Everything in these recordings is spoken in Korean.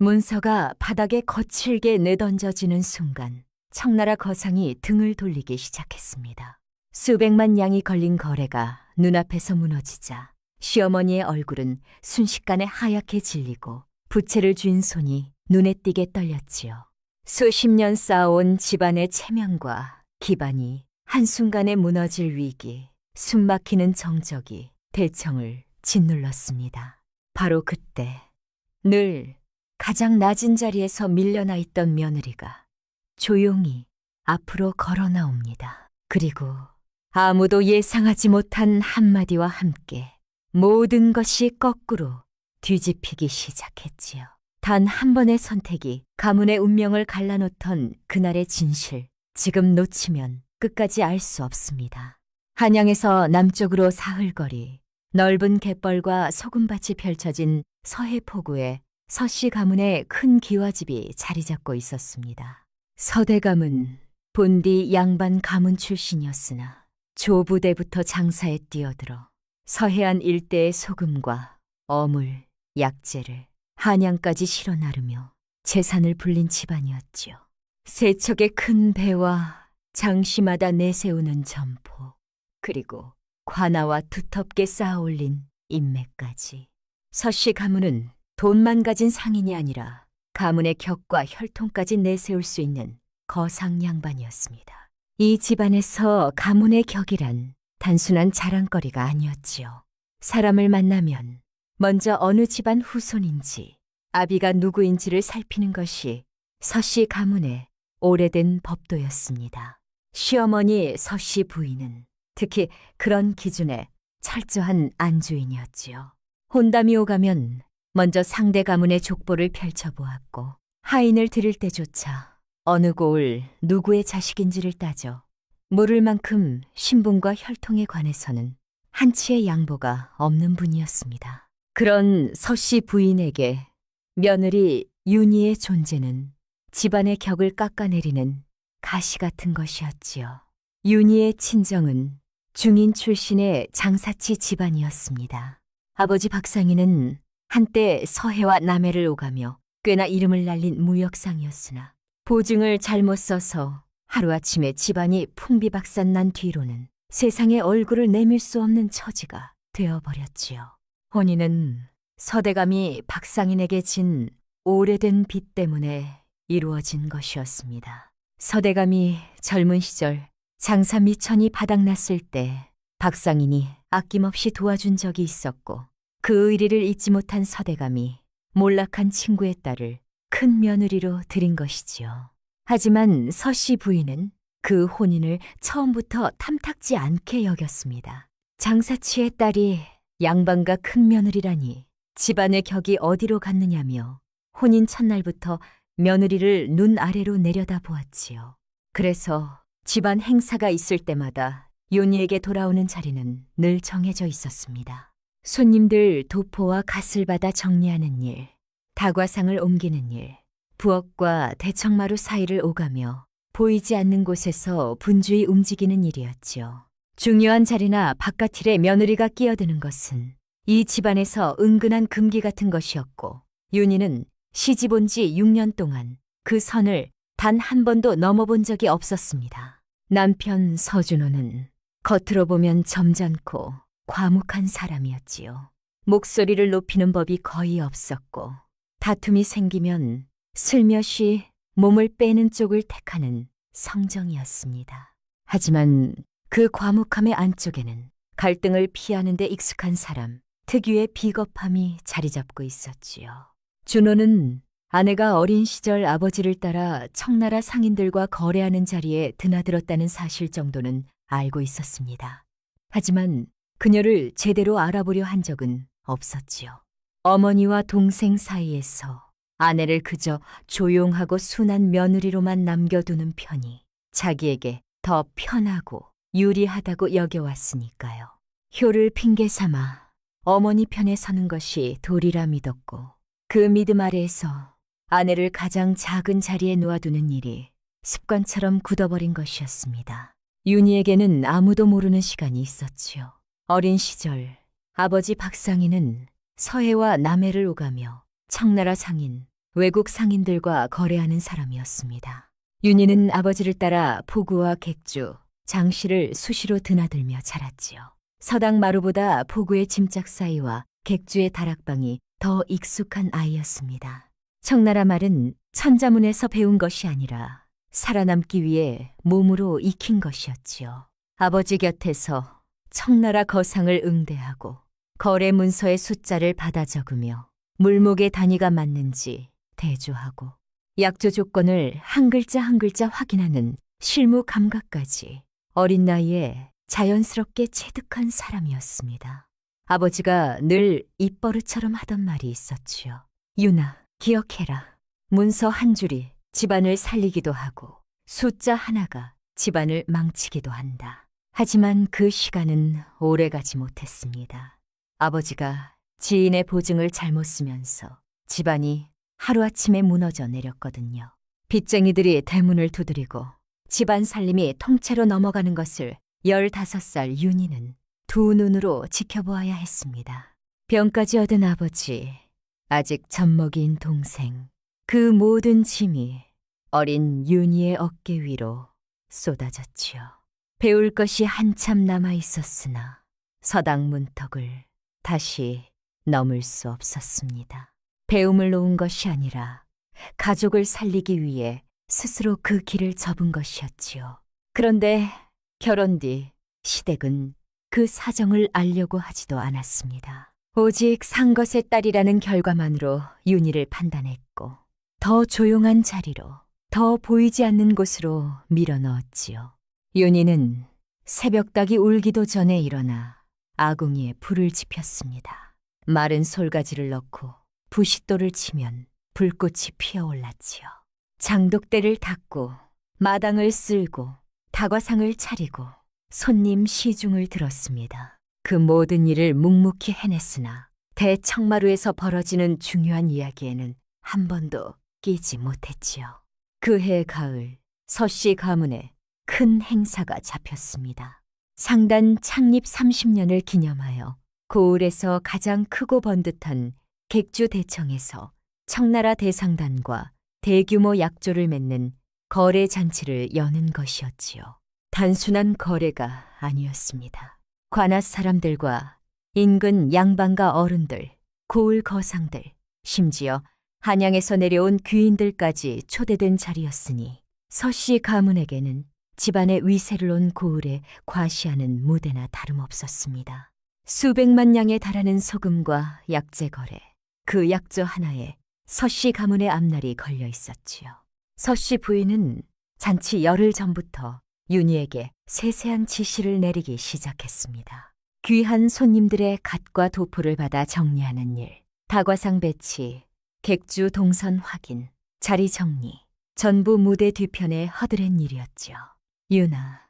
문서가 바닥에 거칠게 내던져지는 순간 청나라 거상이 등을 돌리기 시작했습니다. 수백만 양이 걸린 거래가 눈앞에서 무너지자 시어머니의 얼굴은 순식간에 하얗게 질리고 부채를 쥔 손이 눈에 띄게 떨렸지요. 수십 년 쌓아온 집안의 체면과 기반이 한순간에 무너질 위기, 숨막히는 정적이 대청을 짓눌렀습니다. 바로 그때 늘 가장 낮은 자리에서 밀려나 있던 며느리가 조용히 앞으로 걸어 나옵니다. 그리고 아무도 예상하지 못한 한마디와 함께 모든 것이 거꾸로 뒤집히기 시작했지요. 단 한 번의 선택이 가문의 운명을 갈라놓던 그날의 진실, 지금 놓치면 끝까지 알 수 없습니다. 한양에서 남쪽으로 사흘거리, 넓은 갯벌과 소금밭이 펼쳐진 서해포구에 서씨 가문의 큰 기와집이 자리 잡고 있었습니다. 서대 가문, 본디 양반 가문 출신이었으나 조부대부터 장사에 뛰어들어 서해안 일대의 소금과 어물, 약재를 한양까지 실어 나르며 재산을 불린 집안이었지요. 세척의 큰 배와 장시마다 내세우는 점포, 그리고 관아와 두텁게 쌓아올린 인맥까지. 서씨 가문은 돈만 가진 상인이 아니라 가문의 격과 혈통까지 내세울 수 있는 거상 양반이었습니다. 이 집안에서 가문의 격이란 단순한 자랑거리가 아니었지요. 사람을 만나면 먼저 어느 집안 후손인지, 아비가 누구인지를 살피는 것이 서씨 가문의 오래된 법도였습니다. 시어머니 서씨 부인은 특히 그런 기준에 철저한 안주인이었지요. 혼담이 오가면 먼저 상대 가문의 족보를 펼쳐보았고 하인을 드릴 때조차 어느 고을 누구의 자식인지를 따져 물을 만큼 신분과 혈통에 관해서는 한치의 양보가 없는 분이었습니다. 그런 서씨 부인에게 며느리 윤희의 존재는 집안의 격을 깎아내리는 가시 같은 것이었지요. 윤희의 친정은 중인 출신의 장사치 집안이었습니다. 아버지 박상희는 한때 서해와 남해를 오가며 꽤나 이름을 날린 무역상이었으나 보증을 잘못 써서 하루아침에 집안이 풍비박산 난 뒤로는 세상에 얼굴을 내밀 수 없는 처지가 되어버렸지요. 혼인은 서대감이 박상인에게 진 오래된 빚 때문에 이루어진 것이었습니다. 서대감이 젊은 시절 장사 미천이 바닥났을 때 박상인이 아낌없이 도와준 적이 있었고 그 의리를 잊지 못한 서대감이 몰락한 친구의 딸을 큰 며느리로 들인 것이지요. 하지만 서씨 부인은 그 혼인을 처음부터 탐탁지 않게 여겼습니다. 장사치의 딸이 양반과 큰 며느리라니 집안의 격이 어디로 갔느냐며 혼인 첫날부터 며느리를 눈 아래로 내려다보았지요. 그래서 집안 행사가 있을 때마다 윤희에게 돌아오는 자리는 늘 정해져 있었습니다. 손님들 도포와 갓을 받아 정리하는 일, 다과상을 옮기는 일, 부엌과 대청마루 사이를 오가며 보이지 않는 곳에서 분주히 움직이는 일이었지요. 중요한 자리나 바깥일에 며느리가 끼어드는 것은 이 집안에서 은근한 금기 같은 것이었고 윤희는 시집 온 지 6년 동안 그 선을 단 한 번도 넘어본 적이 없었습니다. 남편 서준호는 겉으로 보면 점잖고 과묵한 사람이었지요. 목소리를 높이는 법이 거의 없었고 다툼이 생기면 슬며시 몸을 빼는 쪽을 택하는 성정이었습니다. 하지만 그 과묵함의 안쪽에는 갈등을 피하는 데 익숙한 사람 특유의 비겁함이 자리 잡고 있었지요. 준호는 아내가 어린 시절 아버지를 따라 청나라 상인들과 거래하는 자리에 드나들었다는 사실 정도는 알고 있었습니다. 하지만 그녀를 제대로 알아보려 한 적은 없었지요. 어머니와 동생 사이에서 아내를 그저 조용하고 순한 며느리로만 남겨두는 편이 자기에게 더 편하고 유리하다고 여겨왔으니까요. 효를 핑계 삼아 어머니 편에 서는 것이 도리라 믿었고 그 믿음 아래에서 아내를 가장 작은 자리에 놓아두는 일이 습관처럼 굳어버린 것이었습니다. 윤희에게는 아무도 모르는 시간이 있었지요. 어린 시절 아버지 박상희는 서해와 남해를 오가며 청나라 상인 외국 상인들과 거래하는 사람이었습니다. 윤희는 아버지를 따라 포구와 객주, 장씨를 수시로 드나들며 자랐지요. 서당 마루보다 포구의 짐짝 사이와 객주의 다락방이 더 익숙한 아이였습니다. 청나라 말은 천자문에서 배운 것이 아니라 살아남기 위해 몸으로 익힌 것이었지요. 아버지 곁에서 청나라 거상을 응대하고 거래 문서의 숫자를 받아 적으며 물목의 단위가 맞는지 대조하고 약조 조건을 한 글자 한 글자 확인하는 실무 감각까지 어린 나이에 자연스럽게 체득한 사람이었습니다. 아버지가 늘 입버릇처럼 하던 말이 있었지요. 윤아, 기억해라. 문서 한 줄이 집안을 살리기도 하고 숫자 하나가 집안을 망치기도 한다. 하지만 그 시간은 오래가지 못했습니다. 아버지가 지인의 보증을 잘못 쓰면서 집안이 하루아침에 무너져 내렸거든요. 빚쟁이들이 대문을 두드리고 집안 살림이 통째로 넘어가는 것을 15살 윤희는 두 눈으로 지켜보아야 했습니다. 병까지 얻은 아버지, 아직 젖먹이인 동생, 그 모든 짐이 어린 윤희의 어깨 위로 쏟아졌지요. 배울 것이 한참 남아 있었으나 서당 문턱을 다시 넘을 수 없었습니다. 배움을 놓은 것이 아니라 가족을 살리기 위해 스스로 그 길을 접은 것이었지요. 그런데 결혼 뒤 시댁은 그 사정을 알려고 하지도 않았습니다. 오직 산 것의 딸이라는 결과만으로 윤희를 판단했고 더 조용한 자리로, 더 보이지 않는 곳으로 밀어넣었지요. 윤희는 새벽닭이 울기도 전에 일어나 아궁이에 불을 지폈습니다. 마른 솔가지를 넣고 부싯돌을 치면 불꽃이 피어올랐지요. 장독대를 닦고 마당을 쓸고 다과상을 차리고 손님 시중을 들었습니다. 그 모든 일을 묵묵히 해냈으나 대청마루에서 벌어지는 중요한 이야기에는 한 번도 끼지 못했지요. 그해 가을 서씨 가문에 큰 행사가 잡혔습니다. 상단 창립 30년을 기념하여 고을에서 가장 크고 번듯한 객주 대청에서 청나라 대상단과 대규모 약조를 맺는 거래 잔치를 여는 것이었지요. 단순한 거래가 아니었습니다. 관할 사람들과 인근 양반과 어른들, 고을 거상들, 심지어 한양에서 내려온 귀인들까지 초대된 자리였으니 서씨 가문에게는 집안의 위세를 놓은 고을에 과시하는 무대나 다름없었습니다. 수백만 양에 달하는 소금과 약재 거래, 그 약조 하나에 서씨 가문의 앞날이 걸려 있었지요. 서씨 부인은 잔치 열흘 전부터 윤희에게 세세한 지시를 내리기 시작했습니다. 귀한 손님들의 갓과 도포를 받아 정리하는 일, 다과상 배치, 객주 동선 확인, 자리 정리, 전부 무대 뒤편에 허드렛 일이었지요. 윤아,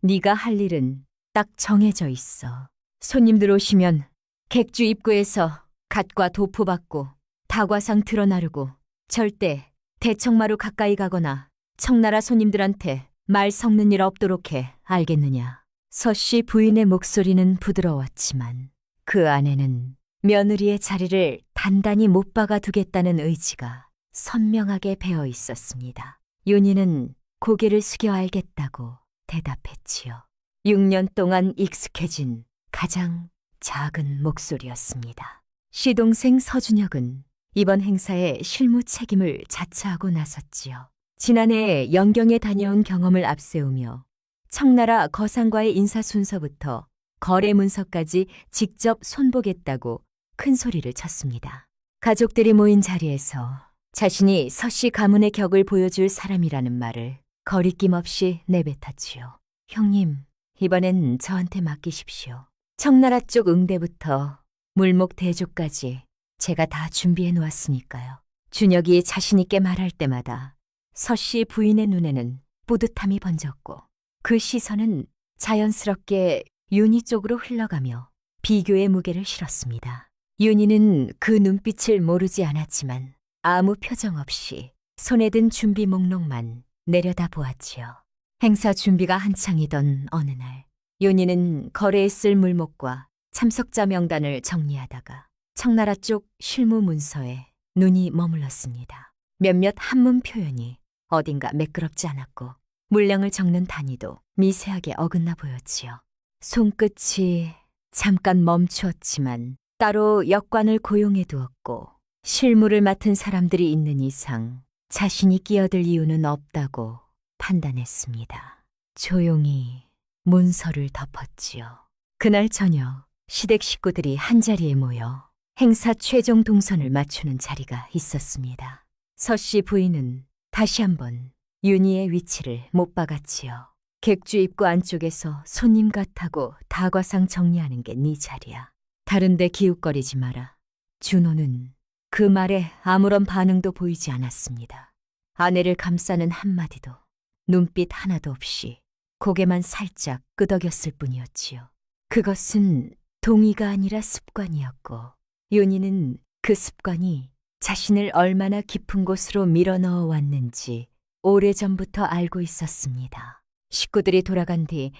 네가 할 일은 딱 정해져 있어. 손님들 오시면 객주 입구에서 갓과 도포 받고 다과상 틀어나르고 절대 대청마루 가까이 가거나 청나라 손님들한테 말 섞는 일 없도록 해. 알겠느냐? 서씨 부인의 목소리는 부드러웠지만 그 안에는 며느리의 자리를 단단히 못 박아 두겠다는 의지가 선명하게 배어 있었습니다. 윤희는 고개를 숙여 알겠다고 대답했지요. 6년 동안 익숙해진 가장 작은 목소리였습니다. 시동생 서준혁은 이번 행사에 실무 책임을 자처하고 나섰지요. 지난해 영경에 다녀온 경험을 앞세우며 청나라 거상과의 인사 순서부터 거래 문서까지 직접 손보겠다고 큰 소리를 쳤습니다. 가족들이 모인 자리에서 자신이 서씨 가문의 격을 보여줄 사람이라는 말을 거리낌 없이 내뱉었지요. 형님, 이번엔 저한테 맡기십시오. 청나라 쪽 응대부터 물목 대조까지 제가 다 준비해 놓았으니까요. 준혁이 자신 있게 말할 때마다 서씨 부인의 눈에는 뿌듯함이 번졌고 그 시선은 자연스럽게 윤희 쪽으로 흘러가며 비교의 무게를 실었습니다. 윤희는 그 눈빛을 모르지 않았지만 아무 표정 없이 손에 든 준비 목록만 내려다 보았지요. 행사 준비가 한창이던 어느 날 윤희는 거래에 쓸 물목과 참석자 명단을 정리하다가 청나라 쪽 실무 문서에 눈이 머물렀습니다. 몇몇 한문 표현이 어딘가 매끄럽지 않았고 물량을 적는 단위도 미세하게 어긋나 보였지요. 손끝이 잠깐 멈추었지만 따로 역관을 고용해 두었고 실무를 맡은 사람들이 있는 이상 자신이 끼어들 이유는 없다고 판단했습니다. 조용히 문서를 덮었지요. 그날 저녁 시댁 식구들이 한자리에 모여 행사 최종 동선을 맞추는 자리가 있었습니다. 서씨 부인은 다시 한번 윤희의 위치를 못 박았지요. 객주 입구 안쪽에서 손님 같다고 다과상 정리하는 게 네 자리야. 다른데 기웃거리지 마라. 준호는 그 말에 아무런 반응도 보이지 않았습니다. 아내를 감싸는 한마디도 눈빛 하나도 없이 고개만 살짝 끄덕였을 뿐이었지요. 그것은 동의가 아니라 습관이었고 윤희는 그 습관이 자신을 얼마나 깊은 곳으로 밀어넣어 왔는지 오래전부터 알고 있었습니다. 식구들이 돌아간 뒤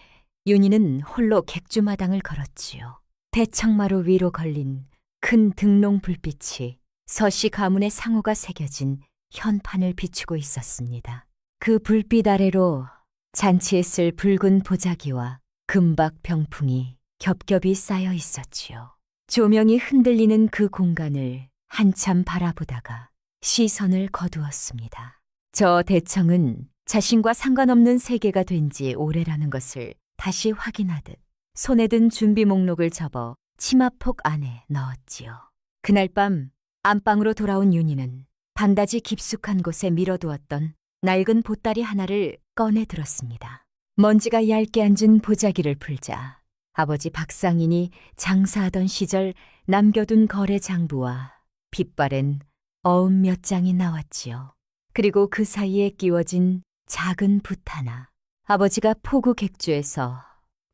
윤희는 홀로 객주마당을 걸었지요. 대청마루 위로 걸린 큰 등롱 불빛이 서씨 가문의 상호가 새겨진 현판을 비추고 있었습니다. 그 불빛 아래로 잔치에 쓸 붉은 보자기와 금박 병풍이 겹겹이 쌓여 있었지요. 조명이 흔들리는 그 공간을 한참 바라보다가 시선을 거두었습니다. 저 대청은 자신과 상관없는 세계가 된 지 오래라는 것을 다시 확인하듯 손에 든 준비 목록을 접어 치마폭 안에 넣었지요. 그날 밤 안방으로 돌아온 윤희는 반다지 깊숙한 곳에 밀어두었던 낡은 보따리 하나를 꺼내 들었습니다. 먼지가 얇게 앉은 보자기를 풀자 아버지 박상인이 장사하던 시절 남겨둔 거래 장부와 빛바랜 어음 몇 장이 나왔지요. 그리고 그 사이에 끼워진 작은 붓 하나. 아버지가 포구 객주에서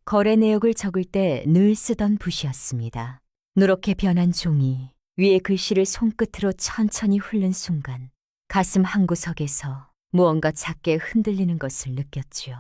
거래 내역을 적을 때 늘 쓰던 붓이었습니다. 누렇게 변한 종이 위에 글씨를 손끝으로 천천히 훑는 순간 가슴 한구석에서 무언가 작게 흔들리는 것을 느꼈지요.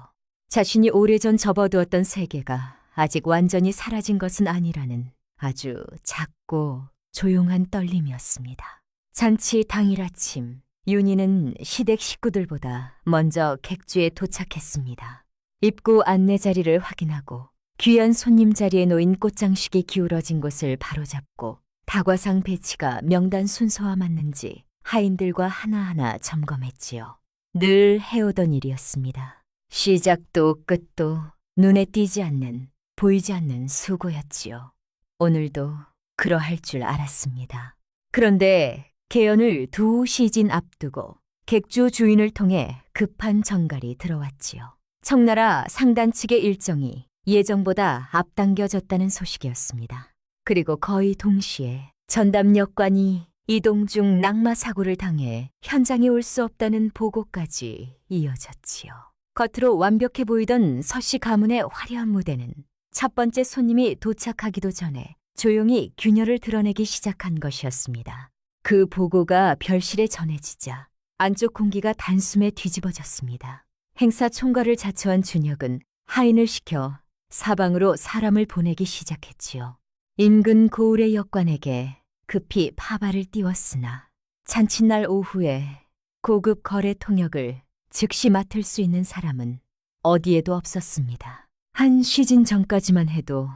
자신이 오래전 접어두었던 세계가 아직 완전히 사라진 것은 아니라는 아주 작고 조용한 떨림이었습니다. 잔치 당일 아침 윤희는 시댁 식구들보다 먼저 객주에 도착했습니다. 입구 안내 자리를 확인하고 귀한 손님 자리에 놓인 꽃장식이 기울어진 곳을 바로잡고 다과상 배치가 명단 순서와 맞는지 하인들과 하나하나 점검했지요. 늘 해오던 일이었습니다. 시작도 끝도 눈에 띄지 않는, 보이지 않는 수고였지요. 오늘도 그러할 줄 알았습니다. 그런데 개연을 두 시진 앞두고 객주 주인을 통해 급한 전갈이 들어왔지요. 청나라 상단 측의 일정이 예정보다 앞당겨졌다는 소식이었습니다. 그리고 거의 동시에 전담 역관이 이동 중 낙마 사고를 당해 현장에 올 수 없다는 보고까지 이어졌지요. 겉으로 완벽해 보이던 서씨 가문의 화려한 무대는 첫 번째 손님이 도착하기도 전에 조용히 균열을 드러내기 시작한 것이었습니다. 그 보고가 별실에 전해지자 안쪽 공기가 단숨에 뒤집어졌습니다. 행사 총괄을 자처한 준혁은 하인을 시켜 사방으로 사람을 보내기 시작했지요. 인근 고을의 역관에게 급히 파발을 띄웠으나 잔칫날 오후에 고급 거래 통역을 즉시 맡을 수 있는 사람은 어디에도 없었습니다. 한 시즌 전까지만 해도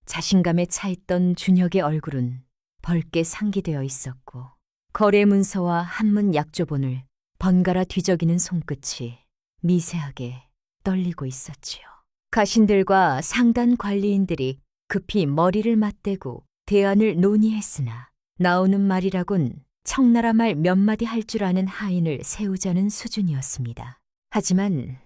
자신감에 차있던 준혁의 얼굴은 벌게 상기되어 있었고 거래 문서와 한문 약조본을 번갈아 뒤적이는 손끝이 미세하게 떨리고 있었지요. 가신들과 상단 관리인들이 급히 머리를 맞대고 대안을 논의했으나 나오는 말이라곤 청나라 말 몇 마디 할 줄 아는 하인을 세우자는 수준이었습니다. 하지만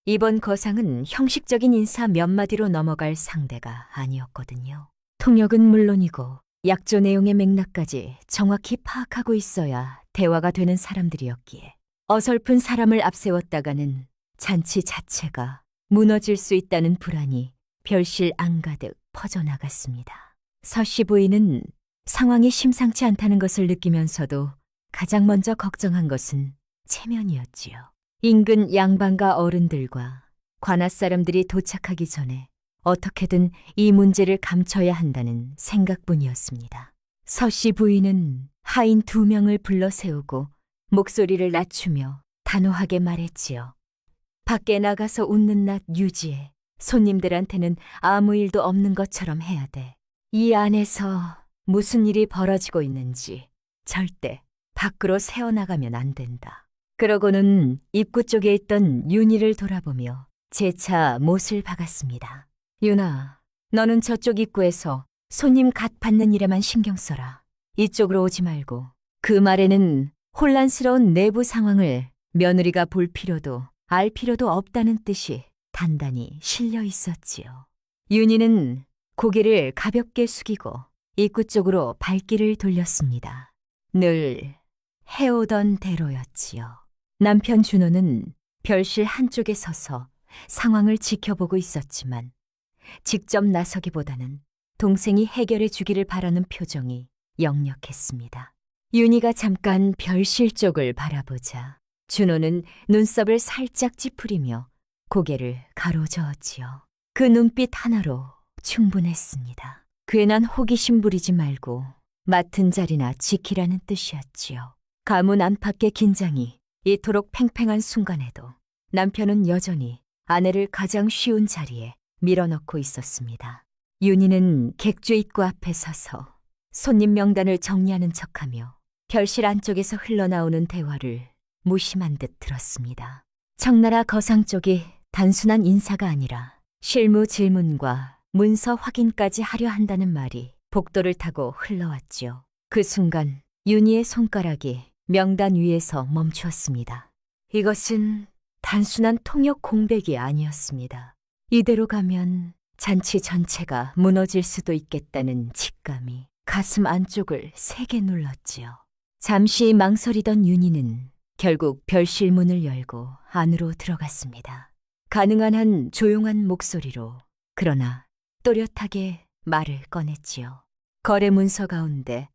이번 거상은 형식적인 인사 몇 마디로 넘어갈 상대가 아니었거든요. 통역은 물론이고 약조 내용의 맥락까지 정확히 파악하고 있어야 대화가 되는 사람들이었기에 어설픈 사람을 앞세웠다가는 잔치 자체가 무너질 수 있다는 불안이 별실 안가득 퍼져나갔습니다. 서씨 부인은 상황이 심상치 않다는 것을 느끼면서도 가장 먼저 걱정한 것은 체면이었지요. 인근 양반가 어른들과 관할 사람들이 도착하기 전에 어떻게든 이 문제를 감춰야 한다는 생각뿐이었습니다. 서씨 부인은 하인 2명을 불러 세우고 목소리를 낮추며 단호하게 말했지요. 밖에 나가서 웃는 낯 유지해. 손님들한테는 아무 일도 없는 것처럼 해야 돼. 이 안에서 무슨 일이 벌어지고 있는지 절대 밖으로 새어나가면 안 된다. 그러고는 입구 쪽에 있던 윤희를 돌아보며 재차 못을 박았습니다. 윤아, 너는 저쪽 입구에서 손님 갓 받는 일에만 신경 써라. 이쪽으로 오지 말고. 그 말에는 혼란스러운 내부 상황을 며느리가 볼 필요도 알 필요도 없다는 뜻이 단단히 실려 있었지요. 윤희는 고개를 가볍게 숙이고 입구 쪽으로 발길을 돌렸습니다. 늘 해오던 대로였지요. 남편 준호는 별실 한쪽에 서서 상황을 지켜보고 있었지만 직접 나서기보다는 동생이 해결해 주기를 바라는 표정이 역력했습니다. 윤희가 잠깐 별실 쪽을 바라보자 준호는 눈썹을 살짝 찌푸리며 고개를 가로저었지요. 그 눈빛 하나로 충분했습니다. 괜한 호기심 부리지 말고 맡은 자리나 지키라는 뜻이었지요. 가문 안팎의 긴장이 이토록 팽팽한 순간에도 남편은 여전히 아내를 가장 쉬운 자리에 밀어넣고 있었습니다. 윤희는 객주 입구 앞에 서서 손님 명단을 정리하는 척하며 별실 안쪽에서 흘러나오는 대화를 무심한 듯 들었습니다. 청나라 거상 쪽이 단순한 인사가 아니라 실무 질문과 문서 확인까지 하려 한다는 말이 복도를 타고 흘러왔지요. 그 순간 윤희의 손가락이 명단 위에서 멈추었습니다. 이것은 단순한 통역 공백이 아니었습니다. 이대로 가면 잔치 전체가 무너질 수도 있겠다는 직감이 가슴 안쪽을 세게 눌렀지요. 잠시 망설이던 윤희는 결국 별실 문을 열고 안으로 들어갔습니다. 가능한 한 조용한 목소리로 그러나 또렷하게 말을 꺼냈지요. 거래 문서 가운데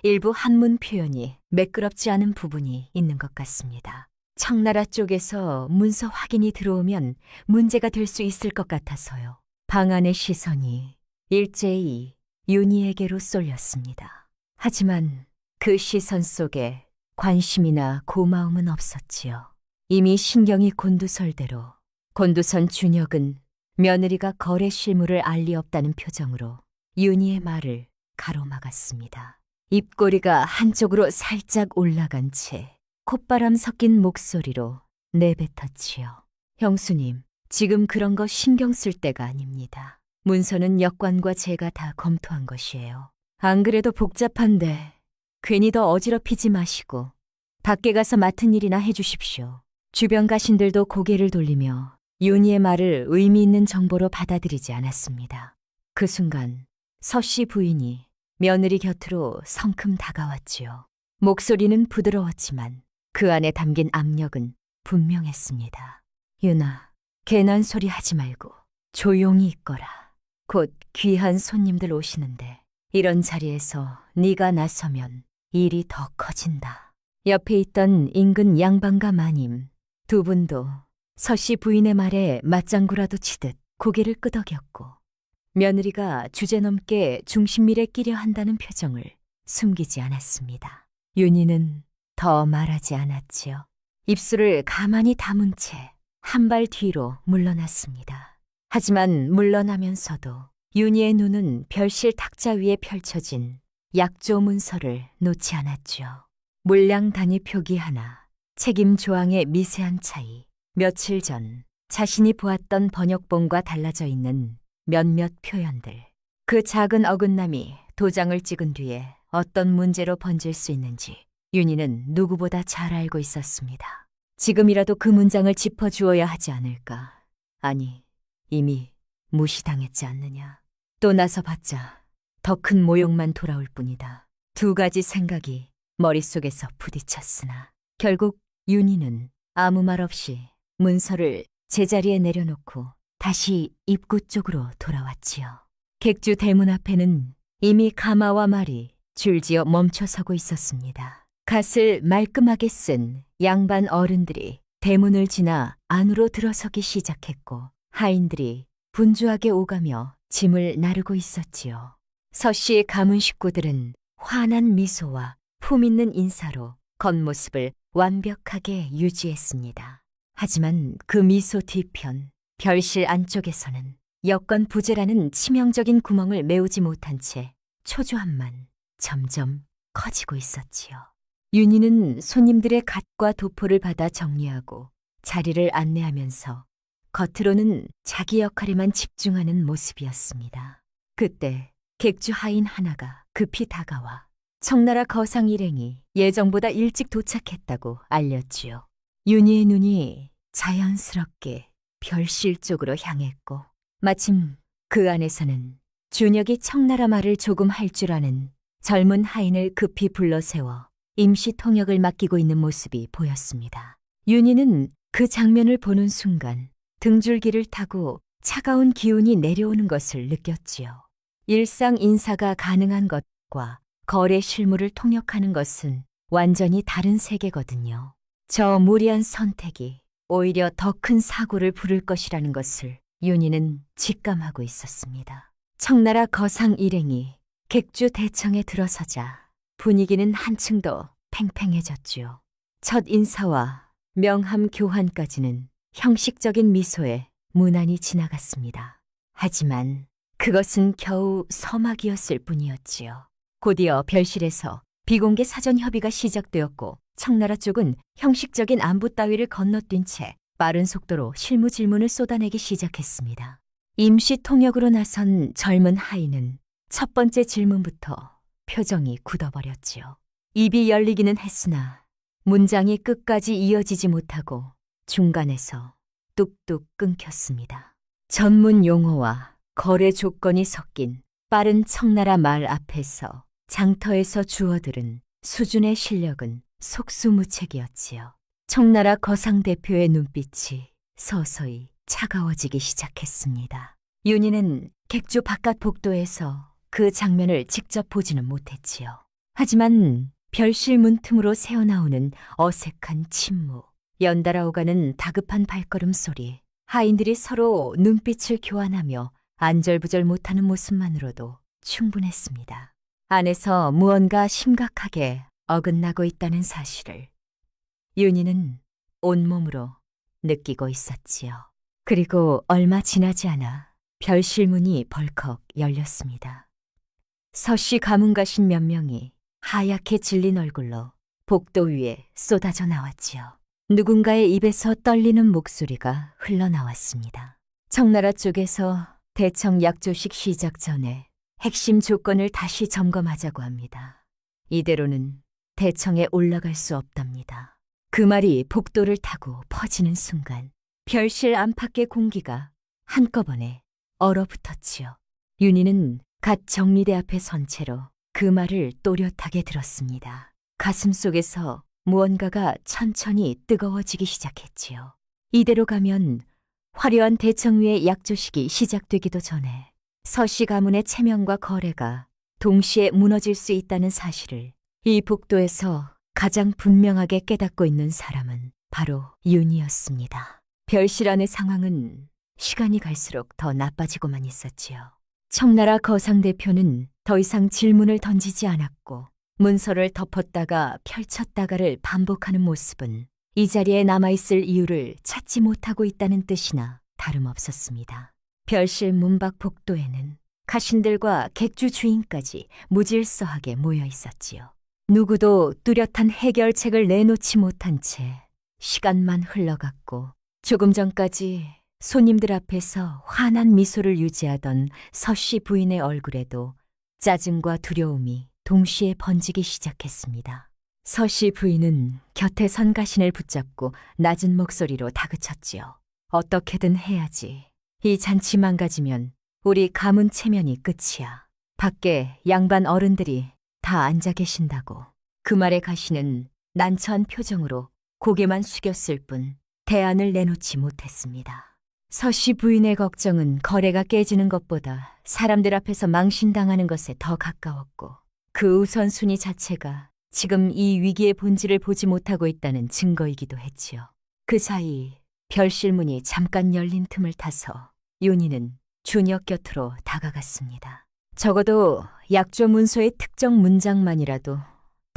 일부 한문 표현이 매끄럽지 않은 부분이 있는 것 같습니다. 청나라 쪽에서 문서 확인이 들어오면 문제가 될 수 있을 것 같아서요. 방 안의 시선이 일제히 윤희에게로 쏠렸습니다. 하지만 그 시선 속에 관심이나 고마움은 없었지요. 이미 신경이 곤두설대로 곤두선 준혁은 며느리가 거래 실무를 알 리 없다는 표정으로 윤희의 말을 가로막았습니다. 입꼬리가 한쪽으로 살짝 올라간 채 콧바람 섞인 목소리로 내뱉었지요. 형수님, 지금 그런 거 신경 쓸 때가 아닙니다. 문서는 역관과 제가 다 검토한 것이에요. 안 그래도 복잡한데 괜히 더 어지럽히지 마시고 밖에 가서 맡은 일이나 해주십시오. 주변 가신들도 고개를 돌리며 윤희의 말을 의미 있는 정보로 받아들이지 않았습니다. 그 순간 서씨 부인이 며느리 곁으로 성큼 다가왔지요. 목소리는 부드러웠지만 그 안에 담긴 압력은 분명했습니다. 윤아, 괜한 소리 하지 말고 조용히 있거라. 곧 귀한 손님들 오시는데 이런 자리에서 네가 나서면 일이 더 커진다. 옆에 있던 인근 양반과 마님 두 분도 서씨 부인의 말에 맞장구라도 치듯 고개를 끄덕였고 며느리가 주제넘게 중심밀에 끼려 한다는 표정을 숨기지 않았습니다. 윤희는 더 말하지 않았지요. 입술을 가만히 다문 채 한 발 뒤로 물러났습니다. 하지만 물러나면서도 윤희의 눈은 별실 탁자 위에 펼쳐진 약조 문서를 놓지 않았죠. 물량 단위 표기 하나, 책임 조항의 미세한 차이, 며칠 전 자신이 보았던 번역본과 달라져 있는 몇몇 표현들. 그 작은 어긋남이 도장을 찍은 뒤에 어떤 문제로 번질 수 있는지 윤희는 누구보다 잘 알고 있었습니다. 지금이라도 그 문장을 짚어주어야 하지 않을까. 아니, 이미 무시당했지 않느냐. 또 나서봤자 더 큰 모욕만 돌아올 뿐이다. 두 가지 생각이 머릿속에서 부딪혔으나 결국 윤희는 아무 말 없이 문서를 제자리에 내려놓고 다시 입구 쪽으로 돌아왔지요. 객주 대문 앞에는 이미 가마와 말이 줄지어 멈춰서고 있었습니다. 갓을 말끔하게 쓴 양반 어른들이 대문을 지나 안으로 들어서기 시작했고 하인들이 분주하게 오가며 짐을 나르고 있었지요. 서씨 가문 식구들은 환한 미소와 품 있는 인사로 겉모습을 완벽하게 유지했습니다. 하지만 그 미소 뒤편, 별실 안쪽에서는 여건 부재라는 치명적인 구멍을 메우지 못한 채 초조함만 점점 커지고 있었지요. 윤희는 손님들의 갓과 도포를 받아 정리하고 자리를 안내하면서 겉으로는 자기 역할에만 집중하는 모습이었습니다. 그때 객주 하인 하나가 급히 다가와 청나라 거상 일행이 예정보다 일찍 도착했다고 알렸지요. 윤희의 눈이 자연스럽게 별실 쪽으로 향했고 마침 그 안에서는 준혁이 청나라 말을 조금 할 줄 아는 젊은 하인을 급히 불러세워 임시 통역을 맡기고 있는 모습이 보였습니다. 윤희는 그 장면을 보는 순간 등줄기를 타고 차가운 기운이 내려오는 것을 느꼈지요. 일상 인사가 가능한 것과 거래 실무를 통역하는 것은 완전히 다른 세계거든요. 저 무리한 선택이 오히려 더 큰 사고를 부를 것이라는 것을 윤희는 직감하고 있었습니다. 청나라 거상 일행이 객주 대청에 들어서자 분위기는 한층 더 팽팽해졌지요. 첫 인사와 명함 교환까지는 형식적인 미소에 무난히 지나갔습니다. 하지만 그것은 겨우 서막이었을 뿐이었지요. 곧이어 별실에서 비공개 사전 협의가 시작되었고 청나라 쪽은 형식적인 안부 따위를 건너뛴 채 빠른 속도로 실무 질문을 쏟아내기 시작했습니다. 임시 통역으로 나선 젊은 하인은 첫 번째 질문부터 표정이 굳어버렸지요. 입이 열리기는 했으나 문장이 끝까지 이어지지 못하고 중간에서 뚝뚝 끊겼습니다. 전문 용어와 거래 조건이 섞인 빠른 청나라 말 앞에서 장터에서 주어들은 수준의 실력은 속수무책이었지요. 청나라 거상 대표의 눈빛이 서서히 차가워지기 시작했습니다. 윤희는 객주 바깥 복도에서 그 장면을 직접 보지는 못했지요. 하지만 별실 문 틈으로 새어나오는 어색한 침묵, 연달아 오가는 다급한 발걸음 소리, 하인들이 서로 눈빛을 교환하며 안절부절 못하는 모습만으로도 충분했습니다. 안에서 무언가 심각하게 어긋나고 있다는 사실을 윤희는 온몸으로 느끼고 있었지요. 그리고 얼마 지나지 않아 별실 문이 벌컥 열렸습니다. 서씨 가문 가신 몇 명이 하얗게 질린 얼굴로 복도 위에 쏟아져 나왔지요. 누군가의 입에서 떨리는 목소리가 흘러나왔습니다. 청나라 쪽에서 대청 약조식 시작 전에 핵심 조건을 다시 점검하자고 합니다. 이대로는 대청에 올라갈 수 없답니다. 그 말이 복도를 타고 퍼지는 순간 별실 안팎의 공기가 한꺼번에 얼어붙었지요. 윤희는 갓 정리대 앞에 선 채로 그 말을 또렷하게 들었습니다. 가슴 속에서 무언가가 천천히 뜨거워지기 시작했지요. 이대로 가면 화려한 대청위의 약조식이 시작되기도 전에 서씨 가문의 체면과 거래가 동시에 무너질 수 있다는 사실을 이 복도에서 가장 분명하게 깨닫고 있는 사람은 바로 윤희였습니다. 별실 안의 상황은 시간이 갈수록 더 나빠지고만 있었지요. 청나라 거상 대표는 더 이상 질문을 던지지 않았고 문서를 덮었다가 펼쳤다가를 반복하는 모습은 이 자리에 남아있을 이유를 찾지 못하고 있다는 뜻이나 다름없었습니다. 별실 문밖 복도에는 가신들과 객주 주인까지 무질서하게 모여 있었지요. 누구도 뚜렷한 해결책을 내놓지 못한 채 시간만 흘러갔고 조금 전까지 손님들 앞에서 환한 미소를 유지하던 서씨 부인의 얼굴에도 짜증과 두려움이 동시에 번지기 시작했습니다. 서씨 부인은 곁에 선 가신을 붙잡고 낮은 목소리로 다그쳤지요. 어떻게든 해야지. 이 잔치 망가지면 우리 가문 체면이 끝이야. 밖에 양반 어른들이 다 앉아 계신다고. 그 말에 가신은 난처한 표정으로 고개만 숙였을 뿐 대안을 내놓지 못했습니다. 서씨 부인의 걱정은 거래가 깨지는 것보다 사람들 앞에서 망신당하는 것에 더 가까웠고 그 우선순위 자체가 지금 이 위기의 본질을 보지 못하고 있다는 증거이기도 했지요. 그 사이 별실문이 잠깐 열린 틈을 타서 윤희는 준혁 곁으로 다가갔습니다. 적어도 약조 문서의 특정 문장만이라도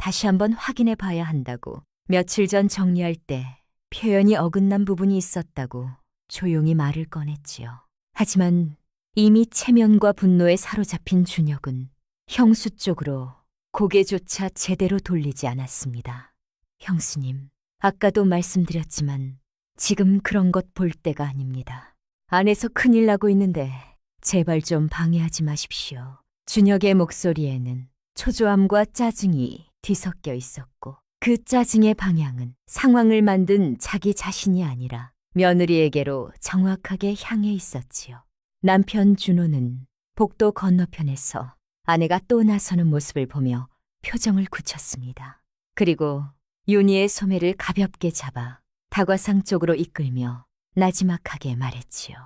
다시 한번 확인해 봐야 한다고 며칠 전 정리할 때 표현이 어긋난 부분이 있었다고 조용히 말을 꺼냈지요. 하지만 이미 체면과 분노에 사로잡힌 준혁은 형수 쪽으로 고개조차 제대로 돌리지 않았습니다. 형수님, 아까도 말씀드렸지만 지금 그런 것 볼 때가 아닙니다. 안에서 큰일 나고 있는데 제발 좀 방해하지 마십시오. 준혁의 목소리에는 초조함과 짜증이 뒤섞여 있었고 그 짜증의 방향은 상황을 만든 자기 자신이 아니라 며느리에게로 정확하게 향해 있었지요. 남편 준호는 복도 건너편에서 아내가 또 나서는 모습을 보며 표정을 굳혔습니다. 그리고 윤희의 소매를 가볍게 잡아 다과상 쪽으로 이끌며 나지막하게 말했지요.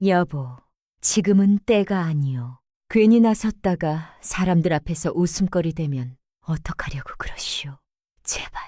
여보, 지금은 때가 아니요. 괜히 나섰다가 사람들 앞에서 웃음거리 되면 어떡하려고 그러시오. 제발,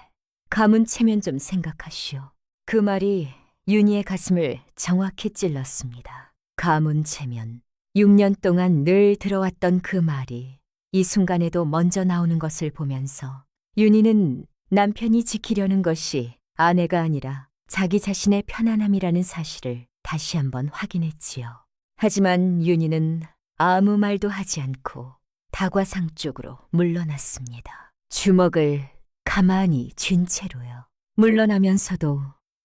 가문 체면 좀 생각하시오. 그 말이 윤희의 가슴을 정확히 찔렀습니다. 가문 체면. 6년 동안 늘 들어왔던 그 말이 이 순간에도 먼저 나오는 것을 보면서 윤희는 남편이 지키려는 것이 아내가 아니라 자기 자신의 편안함이라는 사실을 다시 한번 확인했지요. 하지만 윤희는 아무 말도 하지 않고 다과상 쪽으로 물러났습니다. 주먹을 가만히 쥔 채로요. 물러나면서도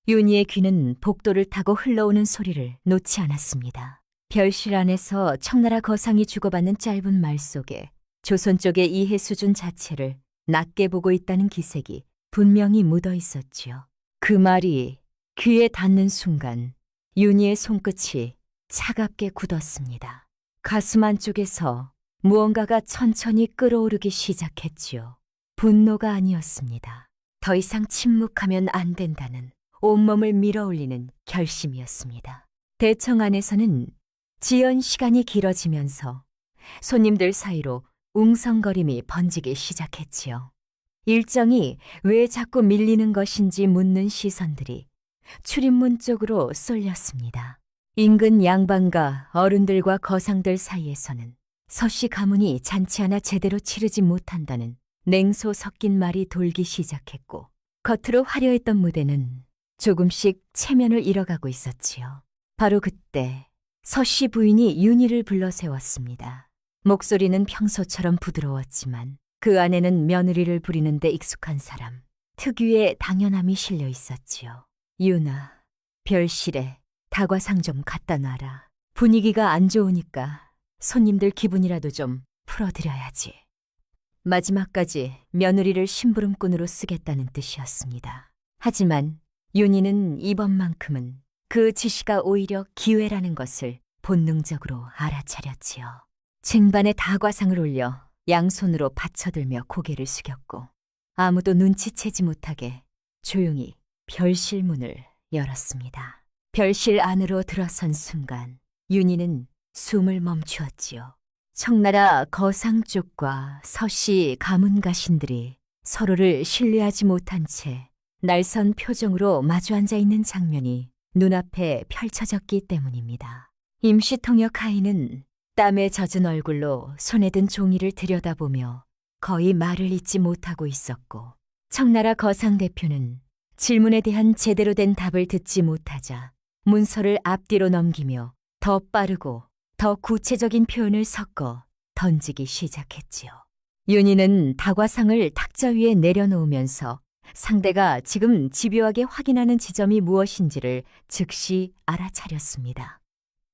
윤희의 귀는 복도를 타고 흘러오는 소리를 놓지 않았습니다. 별실 안에서 청나라 거상이 주고받는 짧은 말 속에 조선 쪽의 이해 수준 자체를 낮게 보고 있다는 기색이 분명히 묻어 있었지요. 그 말이 귀에 닿는 순간 윤희의 손끝이 차갑게 굳었습니다. 가슴 안쪽에서 무언가가 천천히 끓어오르기 시작했지요. 분노가 아니었습니다. 더 이상 침묵하면 안 된다는 온몸을 밀어올리는 결심이었습니다. 대청 안에서는 지연 시간이 길어지면서 손님들 사이로 웅성거림이 번지기 시작했지요. 일정이 왜 자꾸 밀리는 것인지 묻는 시선들이 출입문 쪽으로 쏠렸습니다. 인근 양반과 어른들과 거상들 사이에서는 서씨 가문이 잔치 하나 제대로 치르지 못한다는 냉소 섞인 말이 돌기 시작했고 겉으로 화려했던 무대는 조금씩 체면을 잃어가고 있었지요. 바로 그때 서씨 부인이 윤희를 불러 세웠습니다. 목소리는 평소처럼 부드러웠지만 그 안에는 며느리를 부리는 데 익숙한 사람, 특유의 당연함이 실려 있었지요. 윤아, 별실에 다과상 좀 갖다 놔라. 분위기가 안 좋으니까 손님들 기분이라도 좀 풀어드려야지. 마지막까지 며느리를 심부름꾼으로 쓰겠다는 뜻이었습니다. 하지만 윤희는 이번만큼은 그 지시가 오히려 기회라는 것을 본능적으로 알아차렸지요. 쟁반에 다과상을 올려 양손으로 받쳐들며 고개를 숙였고 아무도 눈치채지 못하게 조용히 별실 문을 열었습니다. 별실 안으로 들어선 순간 윤희는 숨을 멈추었지요. 청나라 거상 쪽과 서씨 가문 가신들이 서로를 신뢰하지 못한 채 날선 표정으로 마주 앉아 있는 장면이 눈앞에 펼쳐졌기 때문입니다. 임시통역 하인은 땀에 젖은 얼굴로 손에 든 종이를 들여다보며 거의 말을 잇지 못하고 있었고 청나라 거상 대표는 질문에 대한 제대로 된 답을 듣지 못하자 문서를 앞뒤로 넘기며 더 빠르고 더 구체적인 표현을 섞어 던지기 시작했지요. 윤희는 다과상을 탁자 위에 내려놓으면서 상대가 지금 집요하게 확인하는 지점이 무엇인지를 즉시 알아차렸습니다.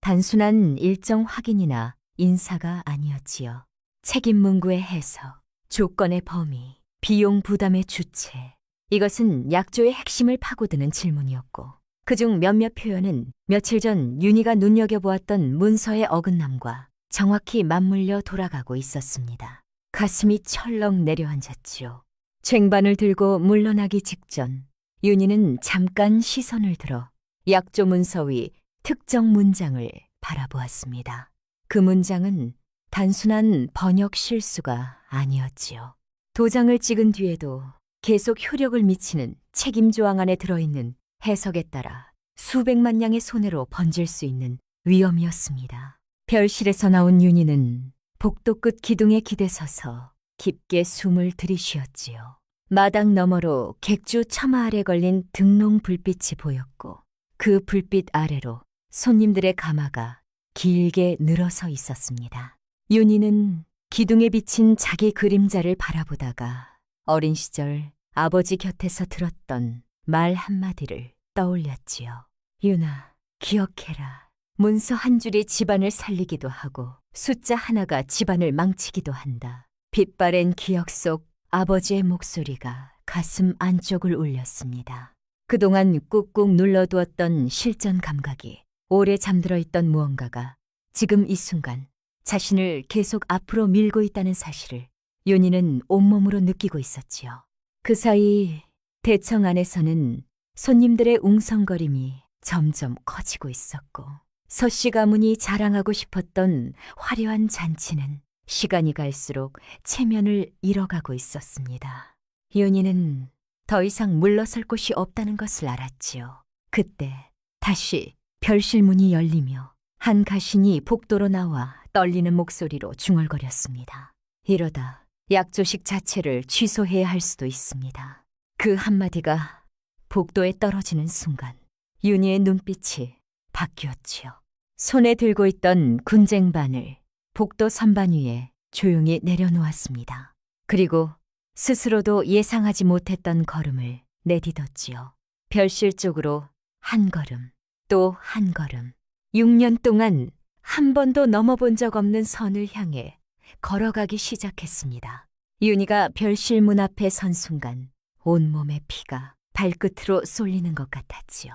단순한 일정 확인이나 인사가 아니었지요. 책임 문구의 해석, 조건의 범위, 비용 부담의 주체. 이것은 약조의 핵심을 파고드는 질문이었고 그중 몇몇 표현은 며칠 전 윤희가 눈여겨보았던 문서의 어긋남과 정확히 맞물려 돌아가고 있었습니다. 가슴이 철렁 내려앉았지요. 쟁반을 들고 물러나기 직전 윤희는 잠깐 시선을 들어 약조 문서 위 특정 문장을 바라보았습니다. 그 문장은 단순한 번역 실수가 아니었지요. 도장을 찍은 뒤에도 계속 효력을 미치는 책임 조항 안에 들어있는 해석에 따라 수백만 양의 손해로 번질 수 있는 위험이었습니다. 별실에서 나온 윤희는 복도 끝 기둥에 기대 서서 깊게 숨을 들이쉬었지요. 마당 너머로 객주 처마 아래 걸린 등롱 불빛이 보였고 그 불빛 아래로 손님들의 가마가 길게 늘어서 있었습니다. 윤희는 기둥에 비친 자기 그림자를 바라보다가 어린 시절 아버지 곁에서 들었던 말 한마디를 떠올렸지요. 윤아, 기억해라. 문서 한 줄이 집안을 살리기도 하고 숫자 하나가 집안을 망치기도 한다. 빛바랜 기억 속 아버지의 목소리가 가슴 안쪽을 울렸습니다. 그동안 꾹꾹 눌러두었던 실전 감각이 오래 잠들어 있던 무언가가 지금 이 순간 자신을 계속 앞으로 밀고 있다는 사실을 윤희는 온몸으로 느끼고 있었지요. 그 사이 대청 안에서는 손님들의 웅성거림이 점점 커지고 있었고 서씨 가문이 자랑하고 싶었던 화려한 잔치는 시간이 갈수록 체면을 잃어가고 있었습니다. 윤희는 더 이상 물러설 곳이 없다는 것을 알았지요. 그때 다시 별실문이 열리며 한 가신이 복도로 나와 떨리는 목소리로 중얼거렸습니다. 이러다 약조식 자체를 취소해야 할 수도 있습니다. 그 한마디가 복도에 떨어지는 순간 윤희의 눈빛이 바뀌었지요. 손에 들고 있던 군쟁반을 복도 선반 위에 조용히 내려놓았습니다. 그리고 스스로도 예상하지 못했던 걸음을 내딛었지요. 별실 쪽으로 한 걸음, 또 한 걸음. 6년 동안 한 번도 넘어본 적 없는 선을 향해 걸어가기 시작했습니다. 윤희가 별실 문 앞에 선 순간 온몸의 피가 발끝으로 쏠리는 것 같았지요.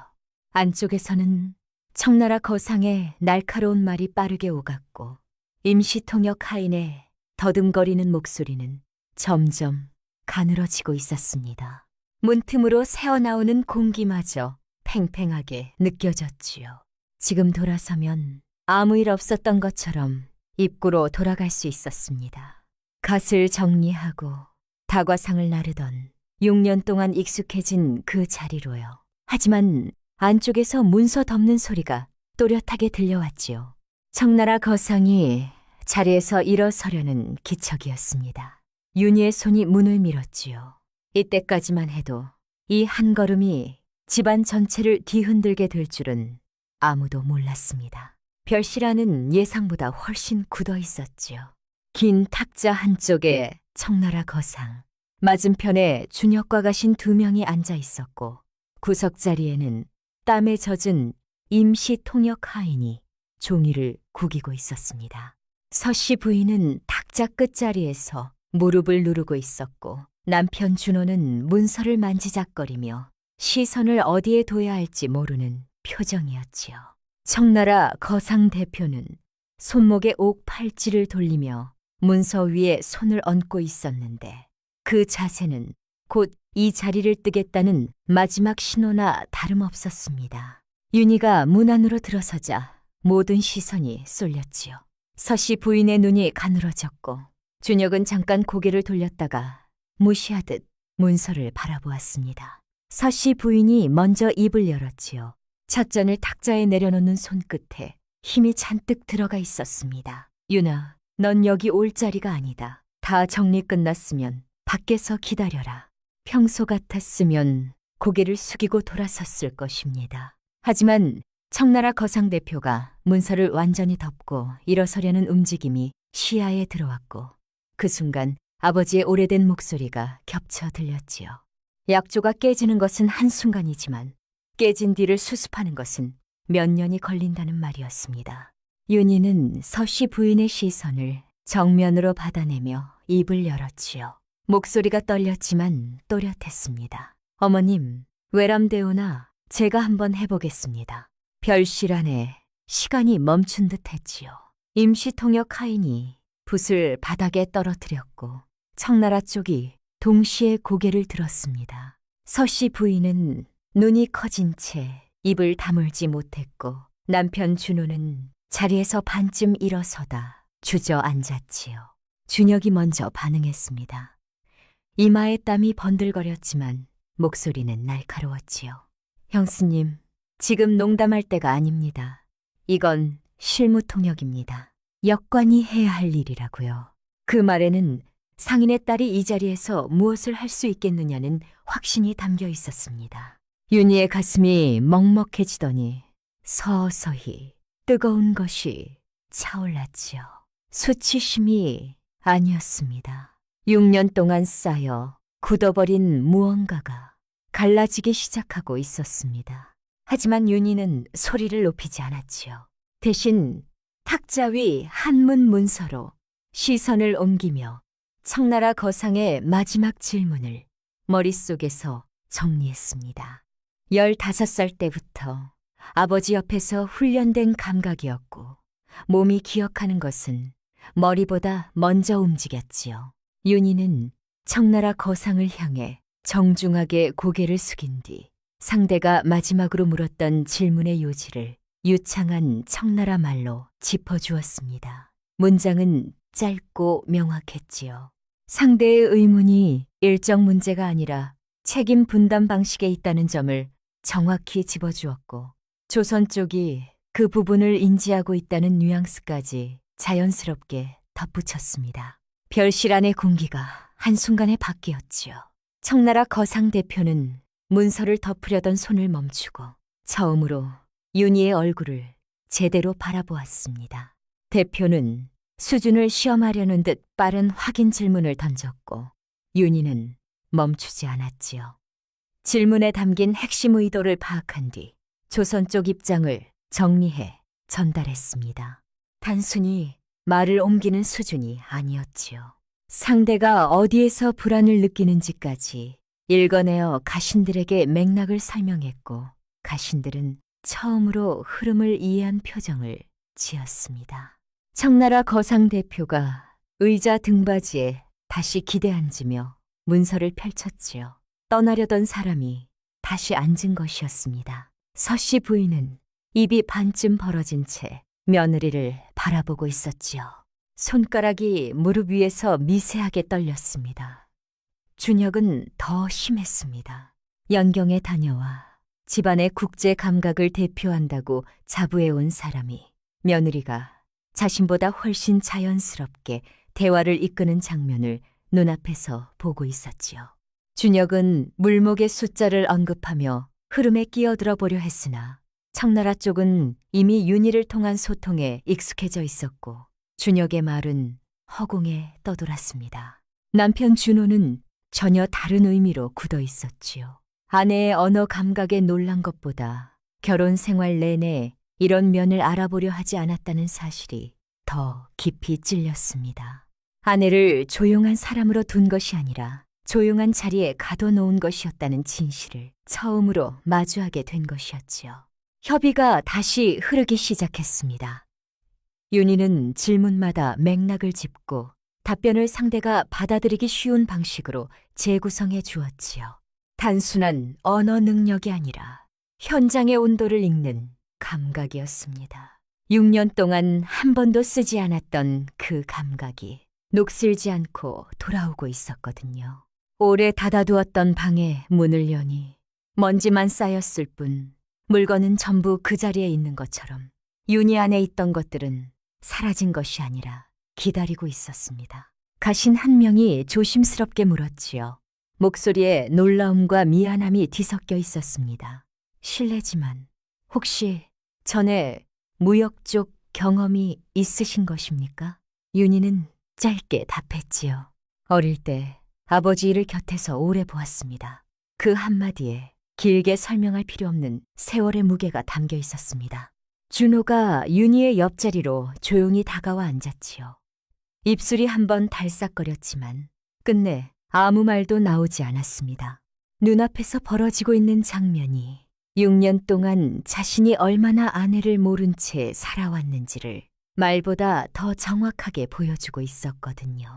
안쪽에서는 청나라 거상의 날카로운 말이 빠르게 오갔고 임시통역 하인의 더듬거리는 목소리는 점점 가늘어지고 있었습니다. 문틈으로 새어나오는 공기마저 팽팽하게 느껴졌지요. 지금 돌아서면 아무 일 없었던 것처럼 입구로 돌아갈 수 있었습니다. 갓을 정리하고 다과상을 나르던 6년 동안 익숙해진 그 자리로요. 하지만 안쪽에서 문서 덮는 소리가 또렷하게 들려왔지요. 청나라 거상이 자리에서 일어서려는 기척이었습니다. 윤희의 손이 문을 밀었지요. 이때까지만 해도 이 한 걸음이 집안 전체를 뒤흔들게 될 줄은 아무도 몰랐습니다. 별실안은 예상보다 훨씬 굳어 있었지요. 긴 탁자 한쪽에 청나라 거상, 맞은편에 준혁과 가신 2명이 앉아 있었고 구석자리에는 땀에 젖은 임시 통역 하인이 종이를 구기고 있었습니다. 서씨 부인은 탁자 끝자리에서 무릎을 누르고 있었고 남편 준호는 문서를 만지작거리며 시선을 어디에 둬야 할지 모르는 표정이었지요. 청나라 거상 대표는 손목에 옥 팔찌를 돌리며 문서 위에 손을 얹고 있었는데 그 자세는 곧 이 자리를 뜨겠다는 마지막 신호나 다름없었습니다. 윤희가 문 안으로 들어서자 모든 시선이 쏠렸지요. 서씨 부인의 눈이 가늘어졌고 준혁은 잠깐 고개를 돌렸다가 무시하듯 문서를 바라보았습니다. 서씨 부인이 먼저 입을 열었지요. 찻잔을 탁자에 내려놓는 손끝에 힘이 잔뜩 들어가 있었습니다. 윤아, 넌 여기 올 자리가 아니다. 다 정리 끝났으면 밖에서 기다려라. 평소 같았으면 고개를 숙이고 돌아섰을 것입니다. 하지만 청나라 거상 대표가 문서를 완전히 덮고 일어서려는 움직임이 시야에 들어왔고 그 순간 아버지의 오래된 목소리가 겹쳐 들렸지요. 약조가 깨지는 것은 한순간이지만 깨진 뒤를 수습하는 것은 몇 년이 걸린다는 말이었습니다. 윤희는 서씨 부인의 시선을 정면으로 받아내며 입을 열었지요. 목소리가 떨렸지만 또렷했습니다. 어머님, 외람되오나 제가 한번 해보겠습니다. 별실 안에 시간이 멈춘 듯 했지요. 임시통역 하인이 붓을 바닥에 떨어뜨렸고 청나라 쪽이 동시에 고개를 들었습니다. 서씨 부인은 눈이 커진 채 입을 다물지 못했고 남편 준호는 자리에서 반쯤 일어서다 주저앉았지요. 준혁이 먼저 반응했습니다. 이마에 땀이 번들거렸지만 목소리는 날카로웠지요. 형수님, 지금 농담할 때가 아닙니다. 이건 실무통역입니다. 역관이 해야 할 일이라고요. 그 말에는 상인의 딸이 이 자리에서 무엇을 할 수 있겠느냐는 확신이 담겨 있었습니다. 윤희의 가슴이 먹먹해지더니 서서히 뜨거운 것이 차올랐지요. 수치심이 아니었습니다. 6년 동안 쌓여 굳어버린 무언가가 갈라지기 시작하고 있었습니다. 하지만 윤희는 소리를 높이지 않았지요. 대신 탁자 위 한문 문서로 시선을 옮기며 청나라 거상의 마지막 질문을 머릿속에서 정리했습니다. 15살 때부터 아버지 옆에서 훈련된 감각이었고 몸이 기억하는 것은 머리보다 먼저 움직였지요. 윤희는 청나라 거상을 향해 정중하게 고개를 숙인 뒤 상대가 마지막으로 물었던 질문의 요지를 유창한 청나라 말로 짚어주었습니다. 문장은 짧고 명확했지요. 상대의 의문이 일정 문제가 아니라 책임 분담 방식에 있다는 점을 정확히 짚어주었고 조선 쪽이 그 부분을 인지하고 있다는 뉘앙스까지 자연스럽게 덧붙였습니다. 별실 안의 공기가 한순간에 바뀌었지요. 청나라 거상 대표는 문서를 덮으려던 손을 멈추고 처음으로 윤희의 얼굴을 제대로 바라보았습니다. 대표는 수준을 시험하려는 듯 빠른 확인 질문을 던졌고 윤희는 멈추지 않았지요. 질문에 담긴 핵심 의도를 파악한 뒤 조선 쪽 입장을 정리해 전달했습니다. 단순히 말을 옮기는 수준이 아니었지요. 상대가 어디에서 불안을 느끼는지까지 읽어내어 가신들에게 맥락을 설명했고 가신들은 처음으로 흐름을 이해한 표정을 지었습니다. 청나라 거상 대표가 의자 등받이에 다시 기대앉으며 문서를 펼쳤지요. 떠나려던 사람이 다시 앉은 것이었습니다. 서씨 부인은 입이 반쯤 벌어진 채 며느리를 바라보고 있었지요. 손가락이 무릎 위에서 미세하게 떨렸습니다. 준혁은 더 심했습니다. 연경에 다녀와 집안의 국제 감각을 대표한다고 자부해온 사람이 며느리가 자신보다 훨씬 자연스럽게 대화를 이끄는 장면을 눈앞에서 보고 있었지요. 준혁은 물목의 숫자를 언급하며 흐름에 끼어들어 보려 했으나 청나라 쪽은 이미 윤희를 통한 소통에 익숙해져 있었고 준혁의 말은 허공에 떠돌았습니다. 남편 준호는 전혀 다른 의미로 굳어 있었지요. 아내의 언어 감각에 놀란 것보다 결혼 생활 내내 이런 면을 알아보려 하지 않았다는 사실이 더 깊이 찔렸습니다. 아내를 조용한 사람으로 둔 것이 아니라 조용한 자리에 가둬놓은 것이었다는 진실을 처음으로 마주하게 된 것이었지요. 협의가 다시 흐르기 시작했습니다. 윤희는 질문마다 맥락을 짚고 답변을 상대가 받아들이기 쉬운 방식으로 재구성해 주었지요. 단순한 언어 능력이 아니라 현장의 온도를 읽는 감각이었습니다. 6년 동안 한 번도 쓰지 않았던 그 감각이 녹슬지 않고 돌아오고 있었거든요. 오래 닫아두었던 방에 문을 여니 먼지만 쌓였을 뿐 물건은 전부 그 자리에 있는 것처럼 윤희 안에 있던 것들은 사라진 것이 아니라 기다리고 있었습니다. 가신 한 명이 조심스럽게 물었지요. 목소리에 놀라움과 미안함이 뒤섞여 있었습니다. 실례지만 혹시 전에 무역 쪽 경험이 있으신 것입니까? 윤희는 짧게 답했지요. 어릴 때 아버지 일을 곁에서 오래 보았습니다. 그 한마디에 길게 설명할 필요 없는 세월의 무게가 담겨 있었습니다. 준호가 윤희의 옆자리로 조용히 다가와 앉았지요. 입술이 한번 달싹거렸지만 끝내 아무 말도 나오지 않았습니다. 눈앞에서 벌어지고 있는 장면이 6년 동안 자신이 얼마나 아내를 모른 채 살아왔는지를 말보다 더 정확하게 보여주고 있었거든요.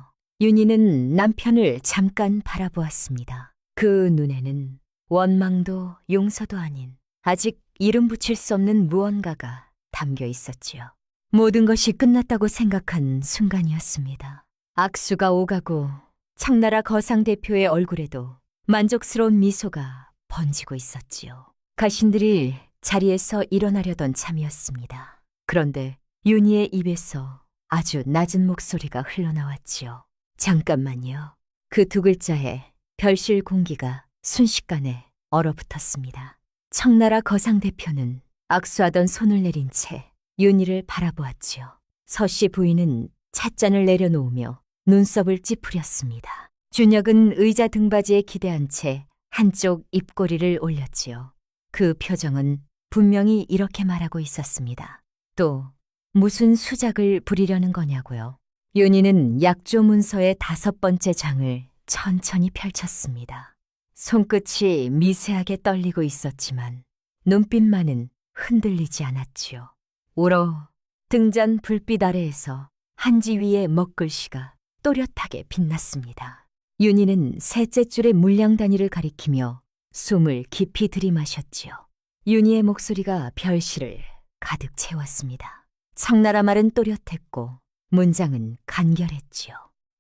윤희는 남편을 잠깐 바라보았습니다. 그 눈에는 원망도 용서도 아닌 아직 이름 붙일 수 없는 무언가가 담겨 있었지요. 모든 것이 끝났다고 생각한 순간이었습니다. 악수가 오가고 청나라 거상 대표의 얼굴에도 만족스러운 미소가 번지고 있었지요. 가신들이 자리에서 일어나려던 참이었습니다. 그런데 윤희의 입에서 아주 낮은 목소리가 흘러나왔지요. 잠깐만요. 그 두 글자에 별실 공기가 순식간에 얼어붙었습니다. 청나라 거상 대표는 악수하던 손을 내린 채 윤희를 바라보았지요. 서씨 부인은 찻잔을 내려놓으며 눈썹을 찌푸렸습니다. 준혁은 의자 등받이에 기대한 채 한쪽 입꼬리를 올렸지요. 그 표정은 분명히 이렇게 말하고 있었습니다. 또 무슨 수작을 부리려는 거냐고요. 윤희는 약조 문서의 5번째 장을 천천히 펼쳤습니다. 손끝이 미세하게 떨리고 있었지만 눈빛만은 흔들리지 않았지요. 우러 등잔 불빛 아래에서 한지 위의 먹글씨가 또렷하게 빛났습니다. 윤희는 셋째 줄의 물량 단위를 가리키며 숨을 깊이 들이마셨지요. 윤희의 목소리가 별실을 가득 채웠습니다. 청나라 말은 또렷했고 문장은 간결했지요.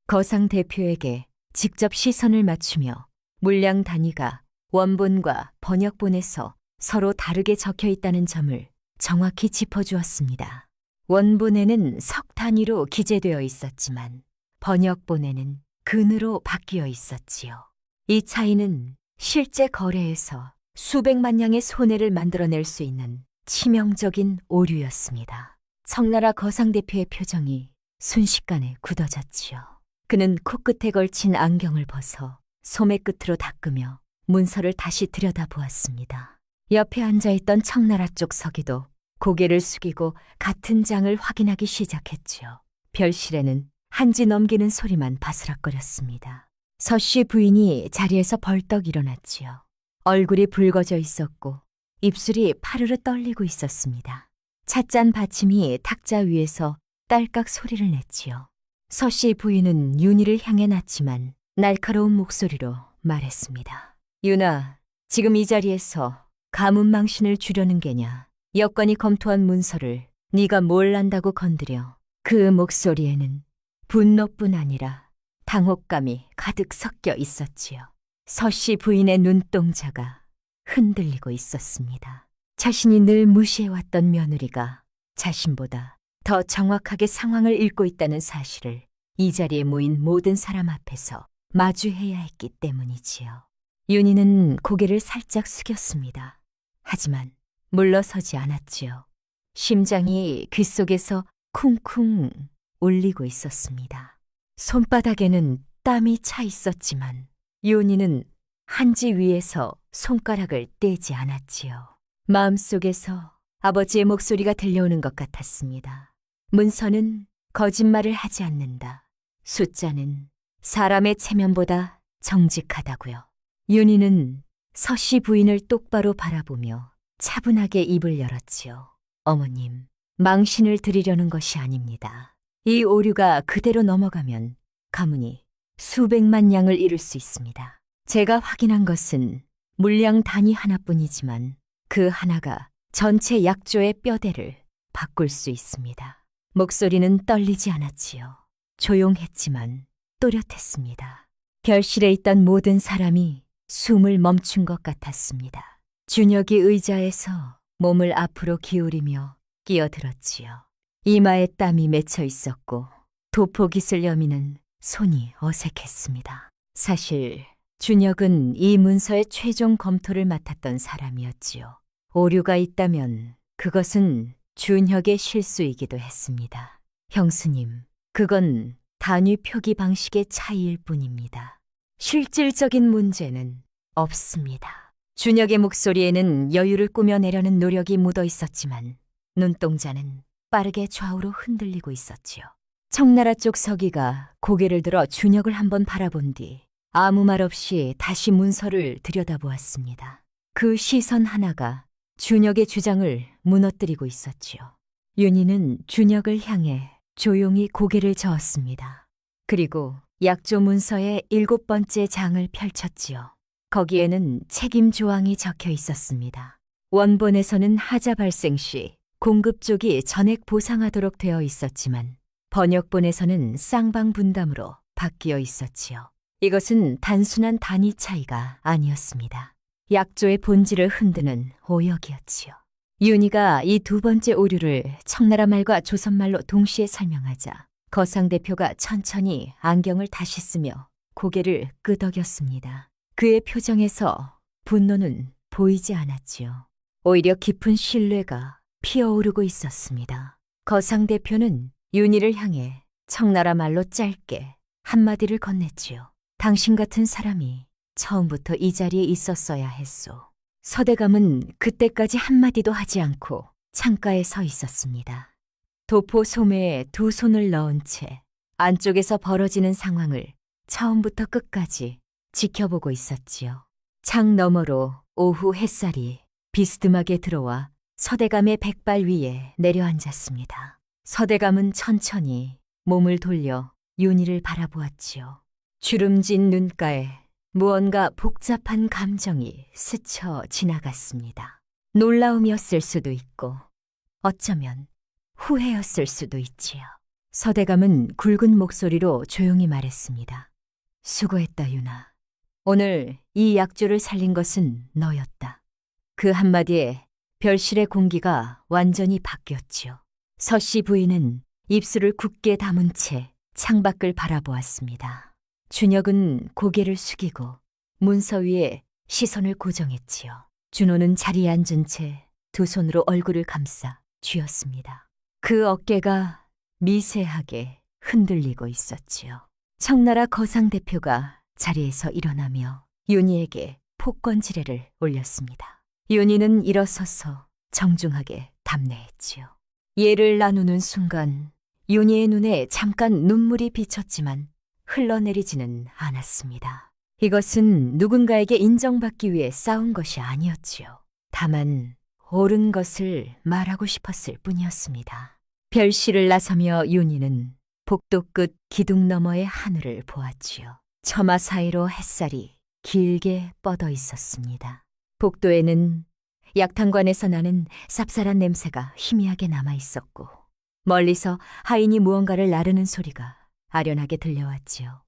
거상 대표에게 직접 시선을 맞추며 물량 단위가 원본과 번역본에서 서로 다르게 적혀 있다는 점을 정확히 짚어주었습니다. 원본에는 석 단위로 기재되어 있었지만 번역본에는 근으로 바뀌어 있었지요. 이 차이는 실제 거래에서 수백만 양의 손해를 만들어낼 수 있는 치명적인 오류였습니다. 청나라 거상 대표의 표정이 순식간에 굳어졌지요. 그는 코끝에 걸친 안경을 벗어 소매 끝으로 닦으며 문서를 다시 들여다보았습니다. 옆에 앉아있던 청나라 쪽 서기도 고개를 숙이고 같은 장을 확인하기 시작했지요. 별실에는 한지 넘기는 소리만 바스락거렸습니다. 서씨 부인이 자리에서 벌떡 일어났지요. 얼굴이 붉어져 있었고 입술이 파르르 떨리고 있었습니다. 찻잔 받침이 탁자 위에서 딸깍 소리를 냈지요. 서씨 부인은 윤희를 향해 낳지만 날카로운 목소리로 말했습니다. 윤아, 지금 이 자리에서 가문망신을 주려는 게냐? 여건이 검토한 문서를 네가 뭘 안다고 건드려. 그 목소리에는 분노뿐 아니라 당혹감이 가득 섞여 있었지요. 서씨 부인의 눈동자가 흔들리고 있었습니다. 자신이 늘 무시해왔던 며느리가 자신보다 더 정확하게 상황을 읽고 있다는 사실을 이 자리에 모인 모든 사람 앞에서 마주해야 했기 때문이지요. 윤희는 고개를 살짝 숙였습니다. 하지만 물러서지 않았지요. 심장이 귓속에서 쿵쿵 울리고 있었습니다. 손바닥에는 땀이 차 있었지만 윤희는 한지 위에서 손가락을 떼지 않았지요. 마음속에서 아버지의 목소리가 들려오는 것 같았습니다. 문서는 거짓말을 하지 않는다. 숫자는 사람의 체면보다 정직하다고요. 윤희는 서씨 부인을 똑바로 바라보며 차분하게 입을 열었지요. 어머님, 망신을 드리려는 것이 아닙니다. 이 오류가 그대로 넘어가면 가문이 수백만 양을 잃을 수 있습니다. 제가 확인한 것은 물량 단위 하나뿐이지만 그 하나가 전체 약조의 뼈대를 바꿀 수 있습니다. 목소리는 떨리지 않았지요. 조용했지만 또렷했습니다. 별실에 있던 모든 사람이 숨을 멈춘 것 같았습니다. 준혁이 의자에서 몸을 앞으로 기울이며 끼어들었지요. 이마에 땀이 맺혀 있었고 도포깃을 여미는 손이 어색했습니다. 사실 준혁은 이 문서의 최종 검토를 맡았던 사람이었지요. 오류가 있다면 그것은 준혁의 실수이기도 했습니다. 형수님, 그건 단위 표기 방식의 차이일 뿐입니다. 실질적인 문제는 없습니다. 준혁의 목소리에는 여유를 꾸며내려는 노력이 묻어 있었지만 눈동자는 빠르게 좌우로 흔들리고 있었지요. 청나라 쪽 서기가 고개를 들어 준혁을 한번 바라본 뒤 아무 말 없이 다시 문서를 들여다보았습니다. 그 시선 하나가 준혁의 주장을 무너뜨리고 있었지요. 윤희는 준혁을 향해 조용히 고개를 저었습니다. 그리고 약조 문서의 7번째 장을 펼쳤지요. 거기에는 책임 조항이 적혀 있었습니다. 원본에서는 하자 발생 시 공급 쪽이 전액 보상하도록 되어 있었지만 번역본에서는 쌍방 분담으로 바뀌어 있었지요. 이것은 단순한 단위 차이가 아니었습니다. 약조의 본질을 흔드는 오역이었지요. 윤희가 이 두 번째 오류를 청나라 말과 조선말로 동시에 설명하자 거상 대표가 천천히 안경을 다시 쓰며 고개를 끄덕였습니다. 그의 표정에서 분노는 보이지 않았지요. 오히려 깊은 신뢰가 피어오르고 있었습니다. 거상 대표는 윤희를 향해 청나라 말로 짧게 한마디를 건넸지요. 당신 같은 사람이 처음부터 이 자리에 있었어야 했소. 서대감은 그때까지 한마디도 하지 않고 창가에 서 있었습니다. 도포 소매에 두 손을 넣은 채 안쪽에서 벌어지는 상황을 처음부터 끝까지 지켜보고 있었지요. 창 너머로 오후 햇살이 비스듬하게 들어와 서대감의 백발 위에 내려앉았습니다. 서대감은 천천히 몸을 돌려 윤희를 바라보았지요. 주름진 눈가에 무언가 복잡한 감정이 스쳐 지나갔습니다. 놀라움이었을 수도 있고 어쩌면 후회였을 수도 있지요. 서대감은 굵은 목소리로 조용히 말했습니다. 수고했다, 윤아. 오늘 이 약조를 살린 것은 너였다. 그 한마디에 별실의 공기가 완전히 바뀌었지요. 서씨 부인은 입술을 굳게 다문 채 창밖을 바라보았습니다. 준혁은 고개를 숙이고 문서 위에 시선을 고정했지요. 준호는 자리에 앉은 채 두 손으로 얼굴을 감싸 쥐었습니다. 그 어깨가 미세하게 흔들리고 있었지요. 청나라 거상 대표가 자리에서 일어나며 윤희에게 폭건지례를 올렸습니다. 윤희는 일어서서 정중하게 답례했지요. 예를 나누는 순간 윤희의 눈에 잠깐 눈물이 비쳤지만 흘러내리지는 않았습니다. 이것은 누군가에게 인정받기 위해 싸운 것이 아니었지요. 다만 옳은 것을 말하고 싶었을 뿐이었습니다. 별실을 나서며 윤희는 복도 끝 기둥 너머의 하늘을 보았지요. 처마 사이로 햇살이 길게 뻗어 있었습니다. 복도에는 약탕관에서 나는 쌉쌀한 냄새가 희미하게 남아 있었고 멀리서 하인이 무언가를 나르는 소리가 아련하게 들려왔지요.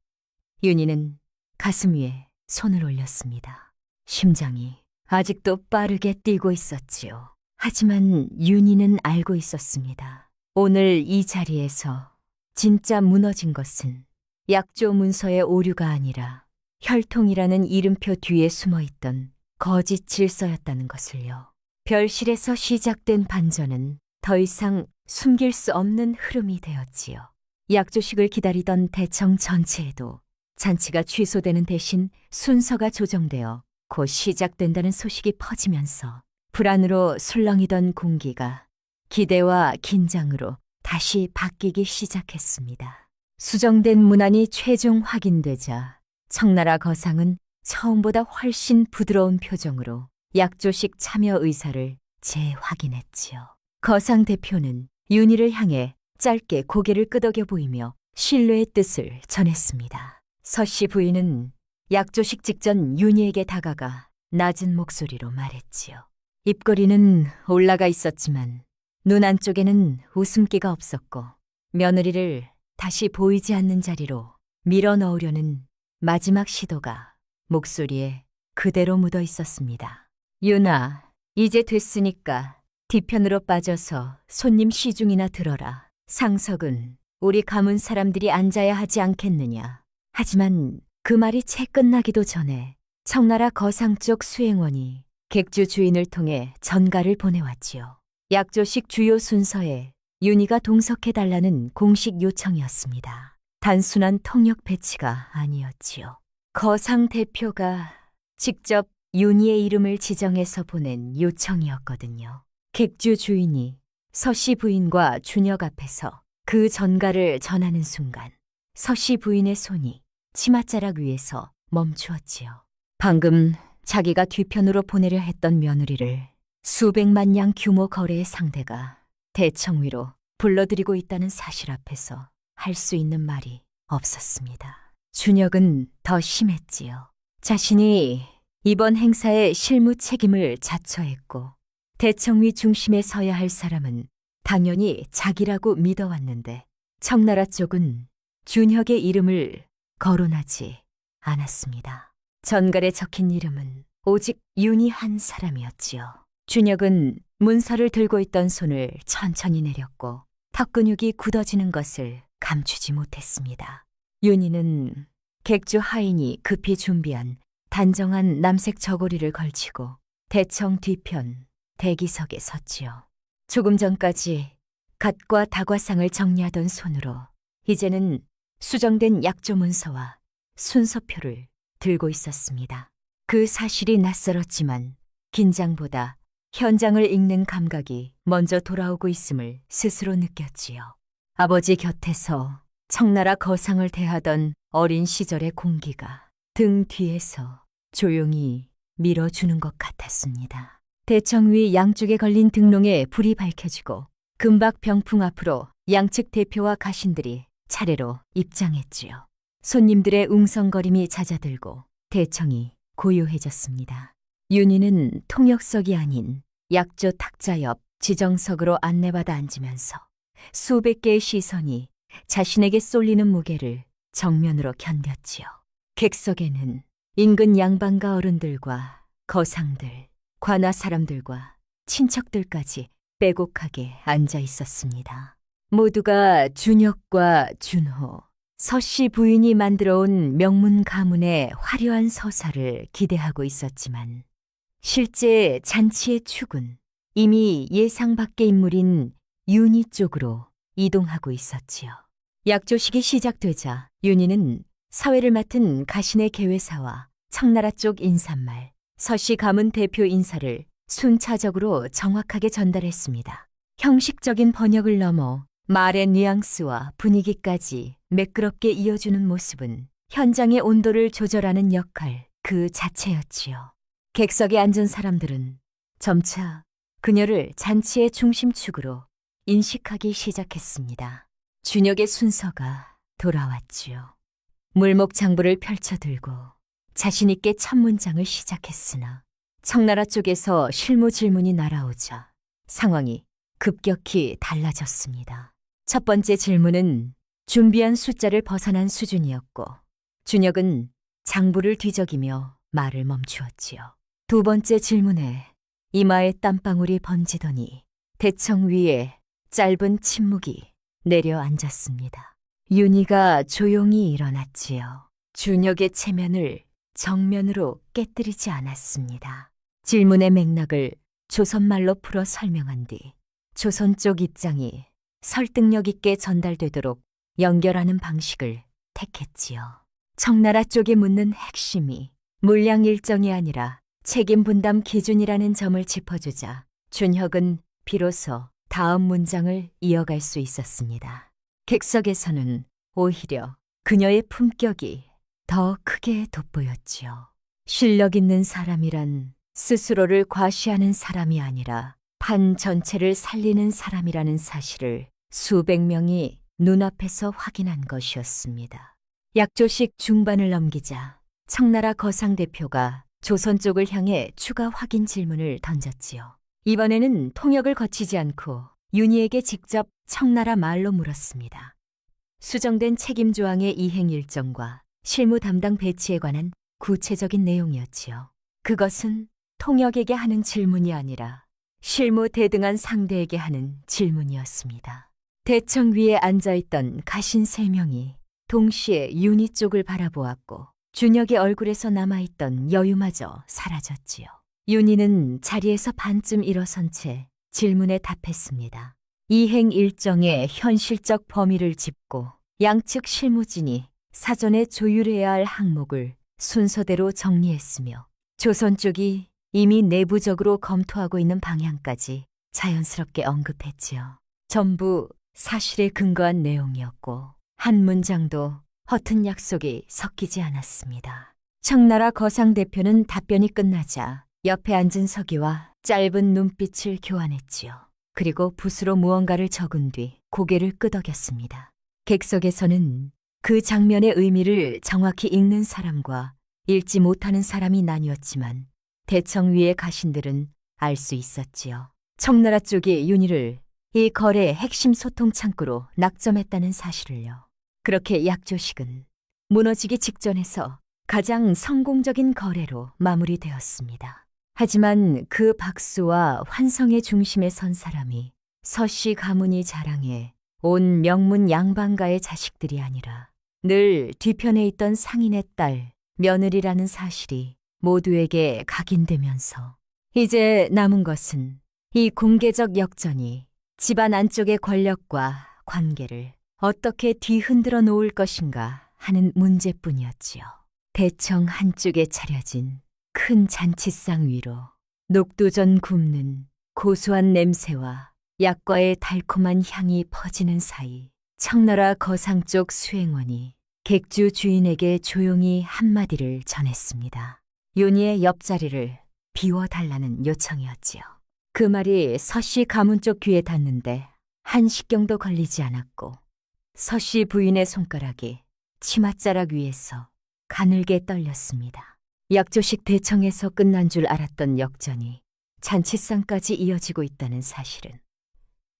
윤희는 가슴 위에 손을 올렸습니다. 심장이 아직도 빠르게 뛰고 있었지요. 하지만 윤희는 알고 있었습니다. 오늘 이 자리에서 진짜 무너진 것은 약조 문서의 오류가 아니라 혈통이라는 이름표 뒤에 숨어있던 거짓 질서였다는 것을요. 별실에서 시작된 반전은 더 이상 숨길 수 없는 흐름이 되었지요. 약조식을 기다리던 대청 전체에도 잔치가 취소되는 대신 순서가 조정되어 곧 시작된다는 소식이 퍼지면서 불안으로 술렁이던 공기가 기대와 긴장으로 다시 바뀌기 시작했습니다. 수정된 문안이 최종 확인되자 청나라 거상은 처음보다 훨씬 부드러운 표정으로 약조식 참여 의사를 재확인했지요. 거상 대표는 윤희를 향해 짧게 고개를 끄덕여 보이며 신뢰의 뜻을 전했습니다. 서씨 부인은 약조식 직전 윤희에게 다가가 낮은 목소리로 말했지요. 입꼬리는 올라가 있었지만 눈 안쪽에는 웃음기가 없었고 며느리를 다시 보이지 않는 자리로 밀어 넣으려는 마지막 시도가 목소리에 그대로 묻어 있었습니다. 윤아, 이제 됐으니까 뒤편으로 빠져서 손님 시중이나 들어라. 상석은 우리 가문 사람들이 앉아야 하지 않겠느냐. 하지만 그 말이 채 끝나기도 전에 청나라 거상 쪽 수행원이 객주 주인을 통해 전가를 보내왔지요. 약조식 주요 순서에 윤희가 동석해달라는 공식 요청이었습니다. 단순한 통역 배치가 아니었지요. 거상 대표가 직접 윤희의 이름을 지정해서 보낸 요청이었거든요. 객주 주인이 서씨 부인과 준혁 앞에서 그 전가를 전하는 순간 서씨 부인의 손이 치맛자락 위에서 멈추었지요. 방금 자기가 뒤편으로 보내려 했던 며느리를 수백만 양 규모 거래의 상대가 대청 위로 불러들이고 있다는 사실 앞에서 할 수 있는 말이 없었습니다. 준혁은 더 심했지요. 자신이 이번 행사의 실무 책임을 자처했고 대청위 중심에 서야 할 사람은 당연히 자기라고 믿어왔는데 청나라 쪽은 준혁의 이름을 거론하지 않았습니다. 전갈에 적힌 이름은 오직 윤희 한 사람이었지요. 준혁은 문서를 들고 있던 손을 천천히 내렸고 턱 근육이 굳어지는 것을 감추지 못했습니다. 윤희는 객주 하인이 급히 준비한 단정한 남색 저고리를 걸치고 대청 뒤편 대기석에 섰지요. 조금 전까지 갓과 다과상을 정리하던 손으로 이제는 수정된 약조 문서와 순서표를 들고 있었습니다. 그 사실이 낯설었지만 긴장보다 현장을 읽는 감각이 먼저 돌아오고 있음을 스스로 느꼈지요. 아버지 곁에서 청나라 거상을 대하던 어린 시절의 공기가 등 뒤에서 조용히 밀어주는 것 같았습니다. 대청 위 양쪽에 걸린 등롱에 불이 밝혀지고 금박 병풍 앞으로 양측 대표와 가신들이 차례로 입장했지요. 손님들의 웅성거림이 잦아들고 대청이 고요해졌습니다. 윤희는 통역석이 아닌 약조 탁자 옆 지정석으로 안내받아 앉으면서 수백 개의 시선이 자신에게 쏠리는 무게를 정면으로 견뎠지요. 객석에는 인근 양반가 어른들과 거상들, 관아 사람들과 친척들까지 빼곡하게 앉아 있었습니다. 모두가 준혁과 준호, 서씨 부인이 만들어온 명문 가문의 화려한 서사를 기대하고 있었지만 실제 잔치의 축은 이미 예상 밖의 인물인 윤희 쪽으로 이동하고 있었지요. 약조식이 시작되자 윤희는 사회를 맡은 가신의 계회사와 청나라 쪽 인사말, 서씨 가문 대표 인사를 순차적으로 정확하게 전달했습니다. 형식적인 번역을 넘어 말의 뉘앙스와 분위기까지 매끄럽게 이어주는 모습은 현장의 온도를 조절하는 역할 그 자체였지요. 객석에 앉은 사람들은 점차 그녀를 잔치의 중심축으로 인식하기 시작했습니다. 준혁의 순서가 돌아왔지요. 물목장부를 펼쳐들고 자신있게 첫 문장을 시작했으나 청나라 쪽에서 실무 질문이 날아오자 상황이 급격히 달라졌습니다. 첫 번째 질문은 준비한 숫자를 벗어난 수준이었고 준혁은 장부를 뒤적이며 말을 멈추었지요. 두 번째 질문에 이마에 땀방울이 번지더니 대청 위에 짧은 침묵이 내려앉았습니다. 윤희가 조용히 일어났지요. 준혁의 체면을 정면으로 깨뜨리지 않았습니다. 질문의 맥락을 조선말로 풀어 설명한 뒤 조선 쪽 입장이 설득력 있게 전달되도록 연결하는 방식을 택했지요. 청나라 쪽이 묻는 핵심이 물량 일정이 아니라 책임 분담 기준이라는 점을 짚어주자 준혁은 비로소 다음 문장을 이어갈 수 있었습니다. 객석에서는 오히려 그녀의 품격이 더 크게 돋보였지요. 실력 있는 사람이란 스스로를 과시하는 사람이 아니라 판 전체를 살리는 사람이라는 사실을 수백 명이 눈앞에서 확인한 것이었습니다. 약조식 중반을 넘기자 청나라 거상 대표가 조선 쪽을 향해 추가 확인 질문을 던졌지요. 이번에는 통역을 거치지 않고 윤희에게 직접 청나라 말로 물었습니다. 수정된 책임 조항의 이행 일정과 실무 담당 배치에 관한 구체적인 내용이었지요. 그것은 통역에게 하는 질문이 아니라 실무 대등한 상대에게 하는 질문이었습니다. 대청 위에 앉아있던 가신 3명이 동시에 윤희 쪽을 바라보았고 준혁의 얼굴에서 남아있던 여유마저 사라졌지요. 윤희는 자리에서 반쯤 일어선 채 질문에 답했습니다. 이행 일정의 현실적 범위를 짚고 양측 실무진이 사전에 조율해야 할 항목을 순서대로 정리했으며 조선 쪽이 이미 내부적으로 검토하고 있는 방향까지 자연스럽게 언급했지요. 전부 사실에 근거한 내용이었고 한 문장도 허튼 약속이 섞이지 않았습니다. 청나라 거상 대표는 답변이 끝나자 옆에 앉은 서기와 짧은 눈빛을 교환했지요. 그리고 붓으로 무언가를 적은 뒤 고개를 끄덕였습니다. 객석에서는 그 장면의 의미를 정확히 읽는 사람과 읽지 못하는 사람이 나뉘었지만 대청 위의 가신들은 알 수 있었지요. 청나라 쪽이 윤희를 이 거래의 핵심 소통 창구로 낙점했다는 사실을요. 그렇게 약조식은 무너지기 직전에서 가장 성공적인 거래로 마무리되었습니다. 하지만 그 박수와 환성의 중심에 선 사람이 서씨 가문이 자랑해 온 명문 양반가의 자식들이 아니라 늘 뒤편에 있던 상인의 딸, 며느리라는 사실이 모두에게 각인되면서 이제 남은 것은 이 공개적 역전이 집안 안쪽의 권력과 관계를 어떻게 뒤흔들어 놓을 것인가 하는 문제뿐이었지요. 대청 한쪽에 차려진 큰 잔치상 위로 녹두전 굽는 고소한 냄새와 약과의 달콤한 향이 퍼지는 사이 청나라 거상 쪽 수행원이 객주 주인에게 조용히 한마디를 전했습니다. 윤희의 옆자리를 비워달라는 요청이었지요. 그 말이 서씨 가문 쪽 귀에 닿는데 한 식경도 걸리지 않았고 서씨 부인의 손가락이 치맛자락 위에서 가늘게 떨렸습니다. 약조식 대청에서 끝난 줄 알았던 역전이 잔치상까지 이어지고 있다는 사실은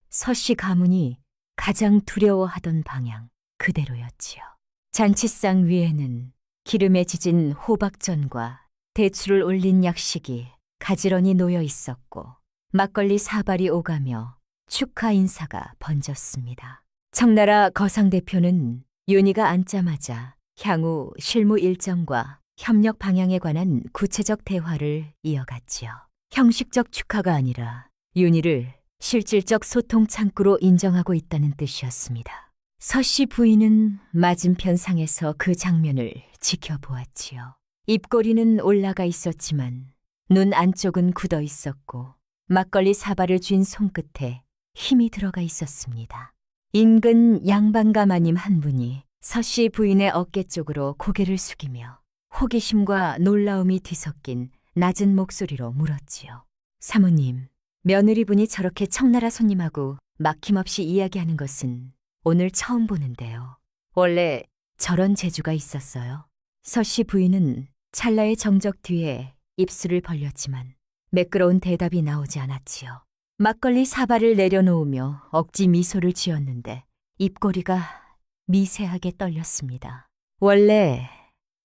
서씨 가문이 가장 두려워하던 방향 그대로였지요. 잔치상 위에는 기름에 지진 호박전과 대추를 올린 약식이 가지런히 놓여 있었고 막걸리 사발이 오가며 축하 인사가 번졌습니다. 청나라 거상 대표는 윤희가 앉자마자 향후 실무 일정과 협력 방향에 관한 구체적 대화를 이어갔지요. 형식적 축하가 아니라 윤희를 실질적 소통 창구로 인정하고 있다는 뜻이었습니다. 서씨 부인은 맞은편 상에서 그 장면을 지켜보았지요. 입꼬리는 올라가 있었지만 눈 안쪽은 굳어 있었고 막걸리 사발을 쥔 손끝에 힘이 들어가 있었습니다. 인근 양반가 마님 한 분이 서씨 부인의 어깨 쪽으로 고개를 숙이며 호기심과 놀라움이 뒤섞인 낮은 목소리로 물었지요. 사모님, 며느리분이 저렇게 청나라 손님하고 막힘없이 이야기하는 것은 오늘 처음 보는데요. 원래 저런 재주가 있었어요. 서씨 부인은 찰나의 정적 뒤에 입술을 벌렸지만 매끄러운 대답이 나오지 않았지요. 막걸리 사발을 내려놓으며 억지 미소를 지었는데 입꼬리가 미세하게 떨렸습니다. 원래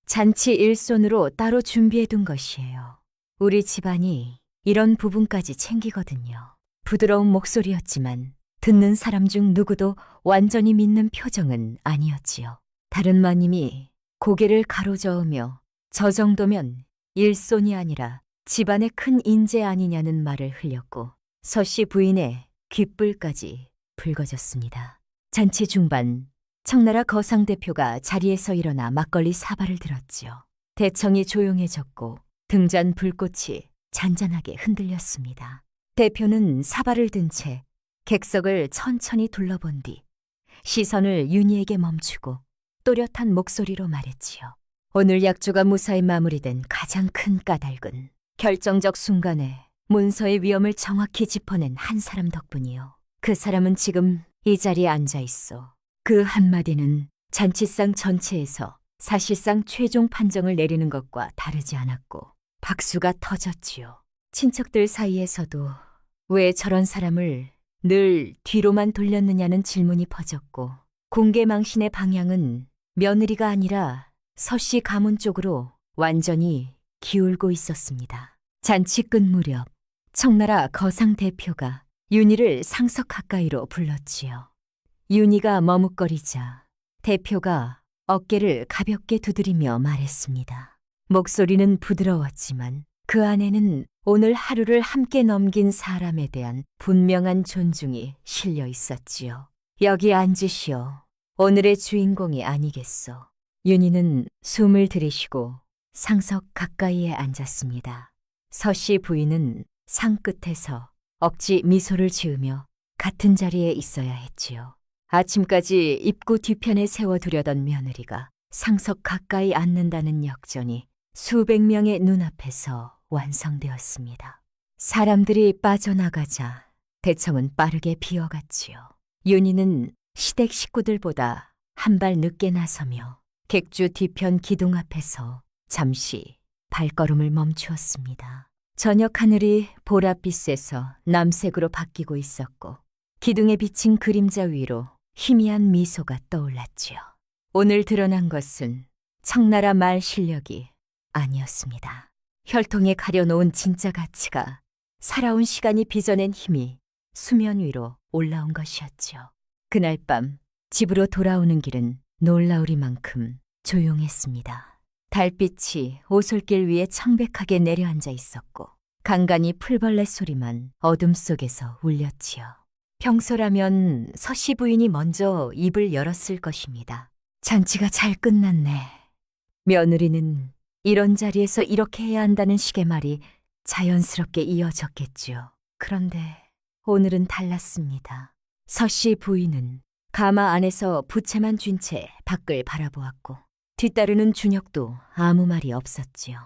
잔치 일손으로 따로 준비해둔 것이에요. 우리 집안이 이런 부분까지 챙기거든요. 부드러운 목소리였지만 듣는 사람 중 누구도 완전히 믿는 표정은 아니었지요. 다른 마님이 고개를 가로저으며 저 정도면 일손이 아니라 집안의 큰 인재 아니냐는 말을 흘렸고 서씨 부인의 귓불까지 붉어졌습니다. 잔치 중반 청나라 거상 대표가 자리에서 일어나 막걸리 사발을 들었지요. 대청이 조용해졌고 등잔 불꽃이 잔잔하게 흔들렸습니다. 대표는 사발을 든 채 객석을 천천히 둘러본 뒤 시선을 윤희에게 멈추고 또렷한 목소리로 말했지요. 오늘 약조가 무사히 마무리된 가장 큰 까닭은 결정적 순간에 문서의 위험을 정확히 짚어낸 한 사람 덕분이요. 그 사람은 지금 이 자리에 앉아 있어. 그 한마디는 잔치상 전체에서 사실상 최종 판정을 내리는 것과 다르지 않았고 박수가 터졌지요. 친척들 사이에서도 왜 저런 사람을 늘 뒤로만 돌렸느냐는 질문이 퍼졌고 공개망신의 방향은 며느리가 아니라 서씨 가문 쪽으로 완전히 기울고 있었습니다. 잔치 끝 무렵 청나라 거상 대표가 윤희를 상석 가까이로 불렀지요. 윤희가 머뭇거리자 대표가 어깨를 가볍게 두드리며 말했습니다. 목소리는 부드러웠지만 그 안에는 오늘 하루를 함께 넘긴 사람에 대한 분명한 존중이 실려 있었지요. 여기 앉으시오. 오늘의 주인공이 아니겠소. 윤희는 숨을 들이쉬고 상석 가까이에 앉았습니다. 서씨 부인은 상 끝에서 억지 미소를 지으며 같은 자리에 있어야 했지요. 아침까지 입구 뒤편에 세워두려던 며느리가 상석 가까이 앉는다는 역전이 수백 명의 눈앞에서 완성되었습니다. 사람들이 빠져나가자 대청은 빠르게 비어갔지요. 윤희는 시댁 식구들보다 한 발 늦게 나서며 객주 뒤편 기둥 앞에서 잠시 발걸음을 멈추었습니다. 저녁 하늘이 보랏빛에서 남색으로 바뀌고 있었고 기둥에 비친 그림자 위로 희미한 미소가 떠올랐지요. 오늘 드러난 것은 청나라 말 실력이 아니었습니다. 혈통에 가려놓은 진짜 가치가 살아온 시간이 빚어낸 힘이 수면 위로 올라온 것이었지요. 그날 밤 집으로 돌아오는 길은 놀라우리만큼 조용했습니다. 달빛이 오솔길 위에 청백하게 내려앉아 있었고 간간이 풀벌레 소리만 어둠 속에서 울렸지요. 평소라면 서씨 부인이 먼저 입을 열었을 것입니다. 잔치가 잘 끝났네. 며느리는 이런 자리에서 이렇게 해야 한다는 식의 말이 자연스럽게 이어졌겠지요. 그런데 오늘은 달랐습니다. 서씨 부인은 가마 안에서 부채만 쥔 채 밖을 바라보았고 뒤따르는 준혁도 아무 말이 없었지요.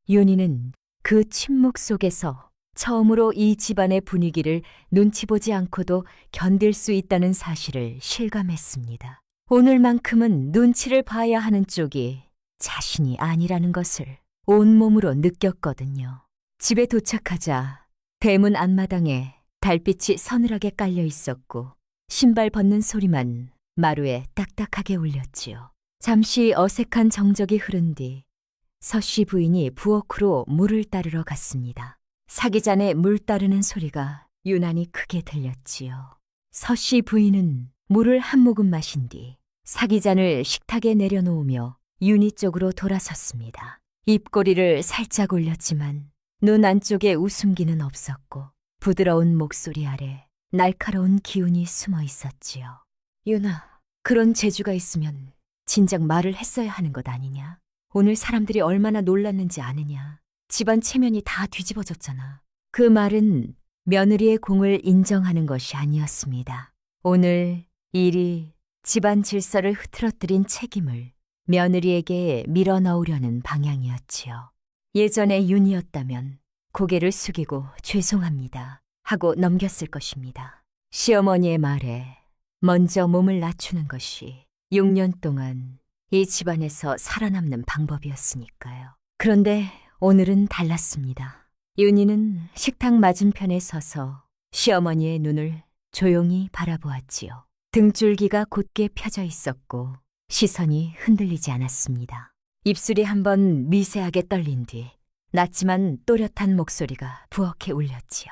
윤희는 그 침묵 속에서 처음으로 이 집안의 분위기를 눈치 보지 않고도 견딜 수 있다는 사실을 실감했습니다. 오늘만큼은 눈치를 봐야 하는 쪽이 자신이 아니라는 것을 온몸으로 느꼈거든요. 집에 도착하자 대문 앞마당에 달빛이 서늘하게 깔려 있었고 신발 벗는 소리만 마루에 딱딱하게 울렸지요. 잠시 어색한 정적이 흐른 뒤 서씨 부인이 부엌으로 물을 따르러 갔습니다. 사기잔에 물 따르는 소리가 유난히 크게 들렸지요. 서씨 부인은 물을 한 모금 마신 뒤 사기잔을 식탁에 내려놓으며 윤희 쪽으로 돌아섰습니다. 입꼬리를 살짝 올렸지만 눈 안쪽에 웃음기는 없었고 부드러운 목소리 아래 날카로운 기운이 숨어 있었지요. 윤아, 그런 재주가 있으면 진작 말을 했어야 하는 것 아니냐? 오늘 사람들이 얼마나 놀랐는지 아느냐? 집안 체면이 다 뒤집어졌잖아. 그 말은 며느리의 공을 인정하는 것이 아니었습니다. 오늘 일이 집안 질서를 흐트러뜨린 책임을 며느리에게 밀어넣으려는 방향이었지요. 예전의 윤이었다면 고개를 숙이고 죄송합니다 하고 넘겼을 것입니다. 시어머니의 말에 먼저 몸을 낮추는 것이 6년 동안 이 집안에서 살아남는 방법이었으니까요. 그런데 오늘은 달랐습니다. 윤희는 식탁 맞은편에 서서 시어머니의 눈을 조용히 바라보았지요. 등줄기가 곧게 펴져 있었고 시선이 흔들리지 않았습니다. 입술이 한번 미세하게 떨린 뒤 낮지만 또렷한 목소리가 부엌에 울렸지요.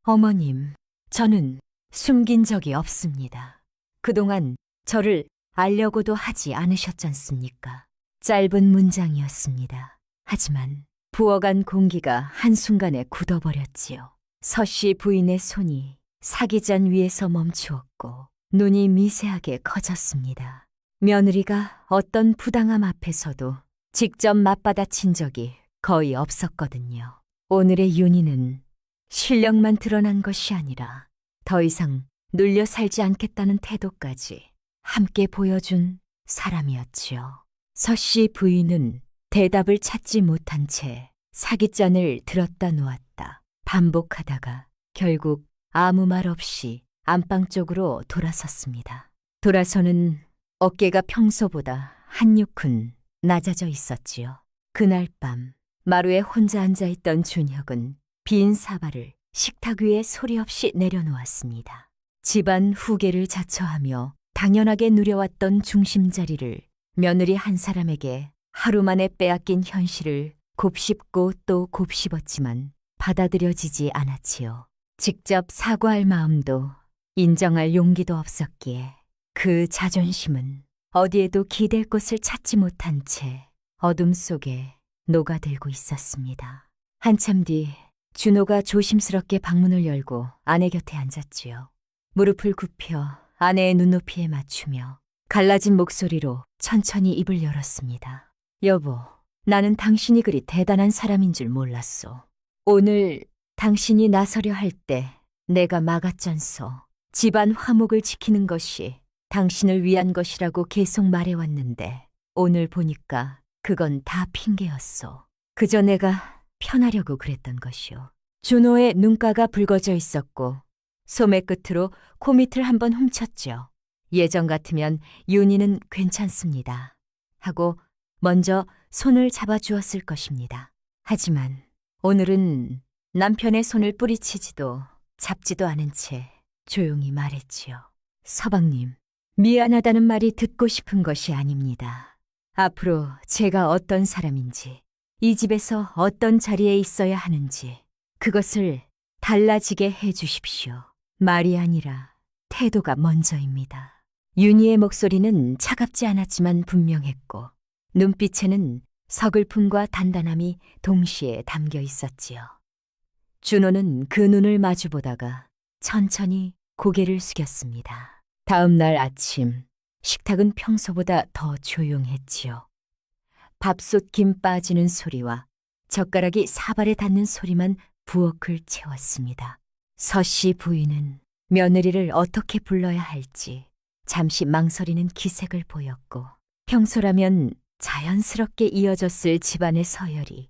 어머님, 저는 숨긴 적이 없습니다. 그동안 저를 알려고도 하지 않으셨잖습니까? 짧은 문장이었습니다. 하지만 부어간 공기가 한순간에 굳어버렸지요. 서씨 부인의 손이 사기잔 위에서 멈추었고 눈이 미세하게 커졌습니다. 며느리가 어떤 부당함 앞에서도 직접 맞받아친 적이 거의 없었거든요. 오늘의 윤희는 실력만 드러난 것이 아니라 더 이상 눌려 살지 않겠다는 태도까지 함께 보여준 사람이었지요. 서씨 부인은 대답을 찾지 못한 채 사깃잔을 들었다 놓았다 반복하다가 결국 아무 말 없이 안방 쪽으로 돌아섰습니다. 돌아서는 어깨가 평소보다 한 육훈 낮아져 있었지요. 그날 밤 마루에 혼자 앉아있던 준혁은 빈 사발을 식탁 위에 소리 없이 내려놓았습니다. 집안 후계를 자처하며 당연하게 누려왔던 중심자리를 며느리 한 사람에게 하루 만에 빼앗긴 현실을 곱씹고 또 곱씹었지만 받아들여지지 않았지요. 직접 사과할 마음도 인정할 용기도 없었기에 그 자존심은 어디에도 기댈 곳을 찾지 못한 채 어둠 속에 녹아들고 있었습니다. 한참 뒤 준호가 조심스럽게 방문을 열고 아내 곁에 앉았지요. 무릎을 굽혀 아내의 눈높이에 맞추며 갈라진 목소리로 천천히 입을 열었습니다. 여보, 나는 당신이 그리 대단한 사람인 줄 몰랐소. 오늘 당신이 나서려 할 때 내가 막았잖소. 집안 화목을 지키는 것이 당신을 위한 것이라고 계속 말해왔는데 오늘 보니까 그건 다 핑계였소. 그저 내가 편하려고 그랬던 것이오. 준호의 눈가가 붉어져 있었고 소매 끝으로 코밑을 한번 훔쳤죠. 예전 같으면 윤희는 괜찮습니다 하고 먼저 손을 잡아주었을 것입니다. 하지만 오늘은 남편의 손을 뿌리치지도 잡지도 않은 채 조용히 말했지요. 서방님, 미안하다는 말이 듣고 싶은 것이 아닙니다. 앞으로 제가 어떤 사람인지, 이 집에서 어떤 자리에 있어야 하는지 그것을 달라지게 해 주십시오. 말이 아니라 태도가 먼저입니다. 윤희의 목소리는 차갑지 않았지만 분명했고 눈빛에는 서글픔과 단단함이 동시에 담겨 있었지요. 준호는 그 눈을 마주보다가 천천히 고개를 숙였습니다. 다음 날 아침, 식탁은 평소보다 더 조용했지요. 밥솥 김 빠지는 소리와 젓가락이 사발에 닿는 소리만 부엌을 채웠습니다. 서씨 부인은 며느리를 어떻게 불러야 할지 잠시 망설이는 기색을 보였고 평소라면 자연스럽게 이어졌을 집안의 서열이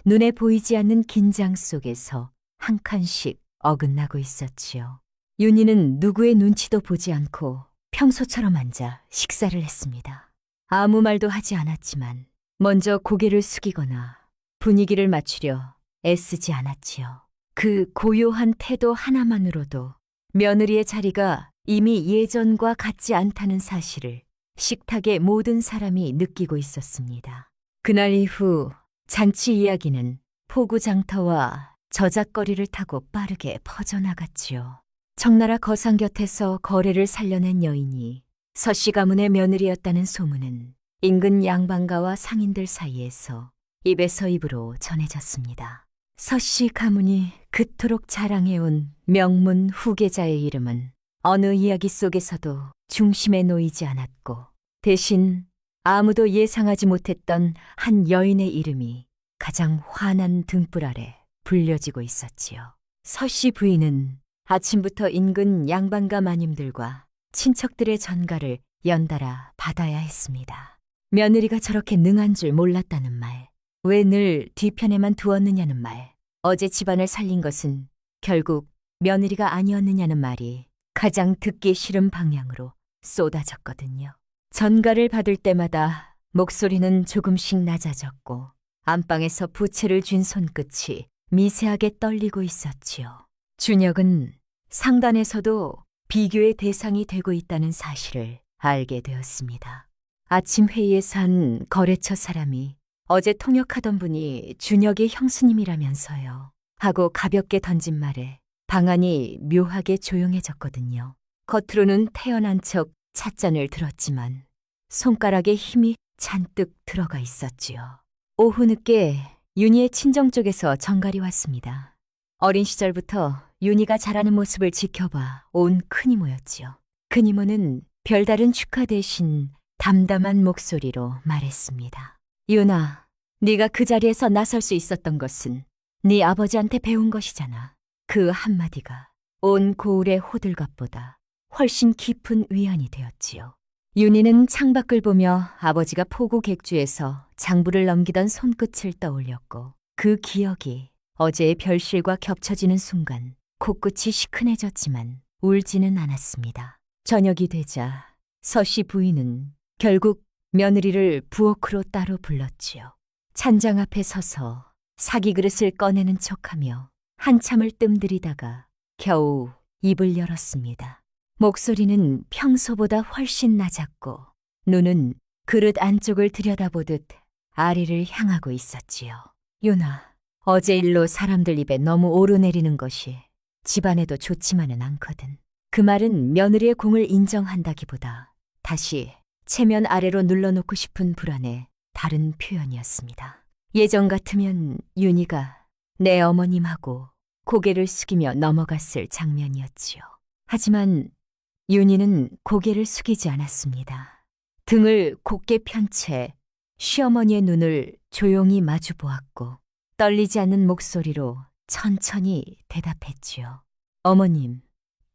눈에 보이지 않는 긴장 속에서 한 칸씩 어긋나고 있었지요. 윤희는 누구의 눈치도 보지 않고 평소처럼 앉아 식사를 했습니다. 아무 말도 하지 않았지만 먼저 고개를 숙이거나 분위기를 맞추려 애쓰지 않았지요. 그 고요한 태도 하나만으로도 며느리의 자리가 이미 예전과 같지 않다는 사실을 식탁의 모든 사람이 느끼고 있었습니다. 그날 이후 잔치 이야기는 포구장터와 저작거리를 타고 빠르게 퍼져나갔지요. 청나라 거상 곁에서 거래를 살려낸 여인이 서씨 가문의 며느리였다는 소문은 인근 양반가와 상인들 사이에서 입에서 입으로 전해졌습니다. 서씨 가문이 그토록 자랑해온 명문 후계자의 이름은 어느 이야기 속에서도 중심에 놓이지 않았고 대신 아무도 예상하지 못했던 한 여인의 이름이 가장 환한 등불 아래 불려지고 있었지요. 서씨 부인은 아침부터 인근 양반가 마님들과 친척들의 전가를 연달아 받아야 했습니다. 며느리가 저렇게 능한 줄 몰랐다는 말, 왜 늘 뒤편에만 두었느냐는 말, 어제 집안을 살린 것은 결국 며느리가 아니었느냐는 말이 가장 듣기 싫은 방향으로 쏟아졌거든요. 전가를 받을 때마다 목소리는 조금씩 낮아졌고 안방에서 부채를 쥔 손끝이 미세하게 떨리고 있었지요. 준혁은 상단에서도 비교의 대상이 되고 있다는 사실을 알게 되었습니다. 아침 회의에서 한 거래처 사람이 어제 통역하던 분이 준혁의 형수님이라면서요. 하고 가볍게 던진 말에 방안이 묘하게 조용해졌거든요. 겉으로는 태연한 척 찻잔을 들었지만 손가락에 힘이 잔뜩 들어가 있었지요. 오후 늦게 윤희의 친정 쪽에서 전갈이 왔습니다. 어린 시절부터 윤희가 자라는 모습을 지켜봐 온 큰이모였지요. 큰이모는 별다른 축하 대신 담담한 목소리로 말했습니다. 윤아, 네가 그 자리에서 나설 수 있었던 것은 네 아버지한테 배운 것이잖아. 그 한마디가 온 고을의 호들갑보다 훨씬 깊은 위안이 되었지요. 윤희는 창밖을 보며 아버지가 포구 객주에서 장부를 넘기던 손끝을 떠올렸고 그 기억이 어제의 별실과 겹쳐지는 순간 코끝이 시큰해졌지만 울지는 않았습니다. 저녁이 되자 서씨 부인은 결국 며느리를 부엌으로 따로 불렀지요. 찬장 앞에 서서 사기 그릇을 꺼내는 척하며 한참을 뜸들이다가 겨우 입을 열었습니다. 목소리는 평소보다 훨씬 낮았고 눈은 그릇 안쪽을 들여다보듯 아래를 향하고 있었지요. 윤아, 어제 일로 사람들 입에 너무 오르내리는 것이 집안에도 좋지만은 않거든. 그 말은 며느리의 공을 인정한다기보다 다시 체면 아래로 눌러놓고 싶은 불안의 다른 표현이었습니다. 예전 같으면 윤희가 내 어머님하고 고개를 숙이며 넘어갔을 장면이었지요. 하지만 윤희는 고개를 숙이지 않았습니다. 등을 곧게 편 채 시어머니의 눈을 조용히 마주 보았고 떨리지 않는 목소리로 천천히 대답했지요. 어머님,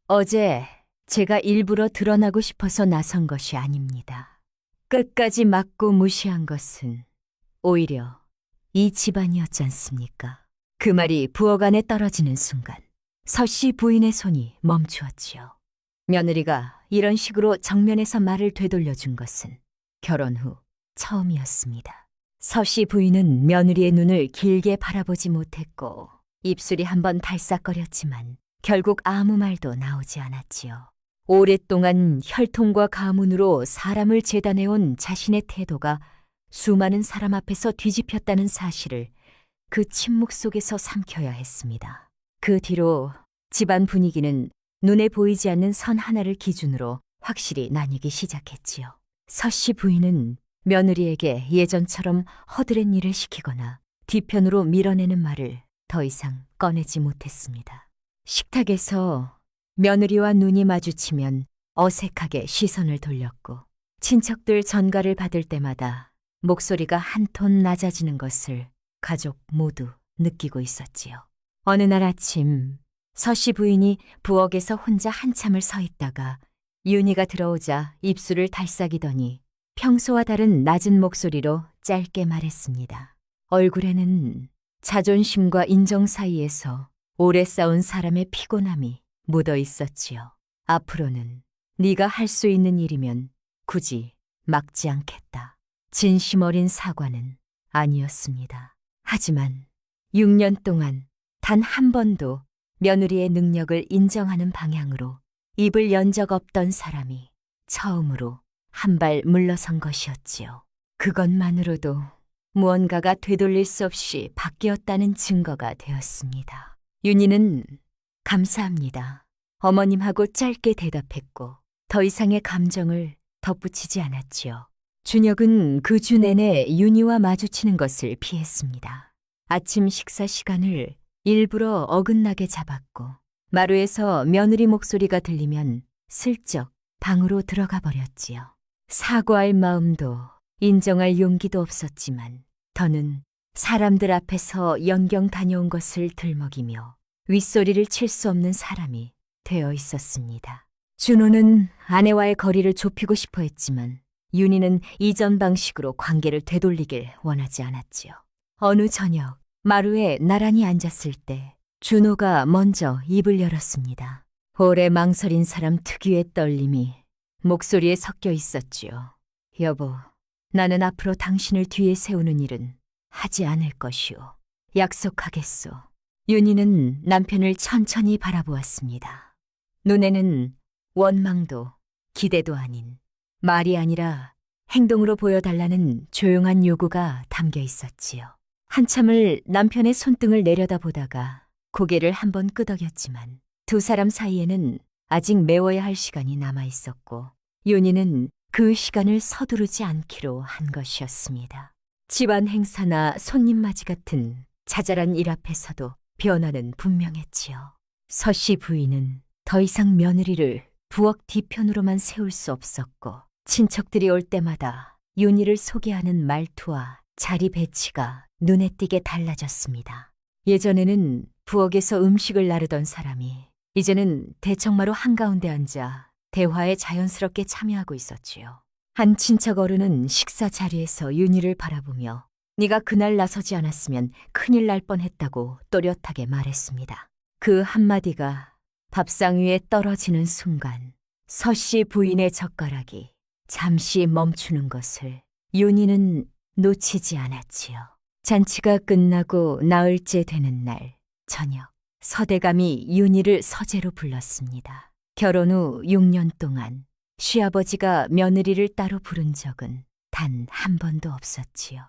어제 제가 일부러 드러나고 싶어서 나선 것이 아닙니다. 끝까지 막고 무시한 것은 오히려 이 집안이었지 않습니까? 그 말이 부엌 안에 떨어지는 순간 서씨 부인의 손이 멈추었지요. 며느리가 이런 식으로 정면에서 말을 되돌려준 것은 결혼 후 처음이었습니다. 서씨 부인은 며느리의 눈을 길게 바라보지 못했고 입술이 한번 달싹거렸지만 결국 아무 말도 나오지 않았지요. 오랫동안 혈통과 가문으로 사람을 재단해온 자신의 태도가 수많은 사람 앞에서 뒤집혔다는 사실을 그 침묵 속에서 삼켜야 했습니다. 그 뒤로 집안 분위기는 눈에 보이지 않는 선 하나를 기준으로 확실히 나뉘기 시작했지요. 서씨 부인은 며느리에게 예전처럼 허드렛 일을 시키거나 뒤편으로 밀어내는 말을 더 이상 꺼내지 못했습니다. 식탁에서 며느리와 눈이 마주치면 어색하게 시선을 돌렸고 친척들 전가를 받을 때마다 목소리가 한 톤 낮아지는 것을 가족 모두 느끼고 있었지요. 어느 날 아침 서씨 부인이 부엌에서 혼자 한참을 서 있다가 윤희가 들어오자 입술을 달싹이더니 평소와 다른 낮은 목소리로 짧게 말했습니다. 얼굴에는 자존심과 인정 사이에서 오래 싸운 사람의 피곤함이 묻어 있었지요. 앞으로는 네가 할 수 있는 일이면 굳이 막지 않겠다. 진심 어린 사과는 아니었습니다. 하지만 6년 동안 단 한 번도 며느리의 능력을 인정하는 방향으로 입을 연 적 없던 사람이 처음으로 한 발 물러선 것이었지요. 그것만으로도 무언가가 되돌릴 수 없이 바뀌었다는 증거가 되었습니다. 윤희는 감사합니다. 어머님하고 짧게 대답했고 더 이상의 감정을 덧붙이지 않았지요. 준혁은 그 주 내내 윤희와 마주치는 것을 피했습니다. 아침 식사 시간을 일부러 어긋나게 잡았고 마루에서 며느리 목소리가 들리면 슬쩍 방으로 들어가 버렸지요. 사과할 마음도 인정할 용기도 없었지만 더는 사람들 앞에서 연경 다녀온 것을 들먹이며 윗소리를 칠 수 없는 사람이 되어 있었습니다. 준호는 아내와의 거리를 좁히고 싶어 했지만 윤희는 이전 방식으로 관계를 되돌리길 원하지 않았지요. 어느 저녁 마루에 나란히 앉았을 때 준호가 먼저 입을 열었습니다. 오래 망설인 사람 특유의 떨림이 목소리에 섞여 있었지요. 여보, 나는 앞으로 당신을 뒤에 세우는 일은 하지 않을 것이오. 약속하겠소. 윤희는 남편을 천천히 바라보았습니다. 눈에는 원망도 기대도 아닌 말이 아니라 행동으로 보여달라는 조용한 요구가 담겨 있었지요. 한참을 남편의 손등을 내려다보다가 고개를 한번 끄덕였지만 두 사람 사이에는 아직 메워야 할 시간이 남아 있었고 윤희는 그 시간을 서두르지 않기로 한 것이었습니다. 집안 행사나 손님 맞이 같은 자잘한 일 앞에서도 변화는 분명했지요. 서씨 부인은 더 이상 며느리를 부엌 뒤편으로만 세울 수 없었고 친척들이 올 때마다 윤희를 소개하는 말투와 자리 배치가 눈에 띄게 달라졌습니다. 예전에는 부엌에서 음식을 나르던 사람이 이제는 대청마루 한가운데 앉아 대화에 자연스럽게 참여하고 있었지요. 한 친척 어른은 식사 자리에서 윤희를 바라보며 네가 그날 나서지 않았으면 큰일 날 뻔했다고 또렷하게 말했습니다. 그 한마디가 밥상 위에 떨어지는 순간 서씨 부인의 젓가락이 잠시 멈추는 것을 윤희는 놓치지 않았지요. 잔치가 끝나고 나흘째 되는 날 저녁 서대감이 윤희를 서재로 불렀습니다. 결혼 후 6년 동안 시아버지가 며느리를 따로 부른 적은 단 한 번도 없었지요.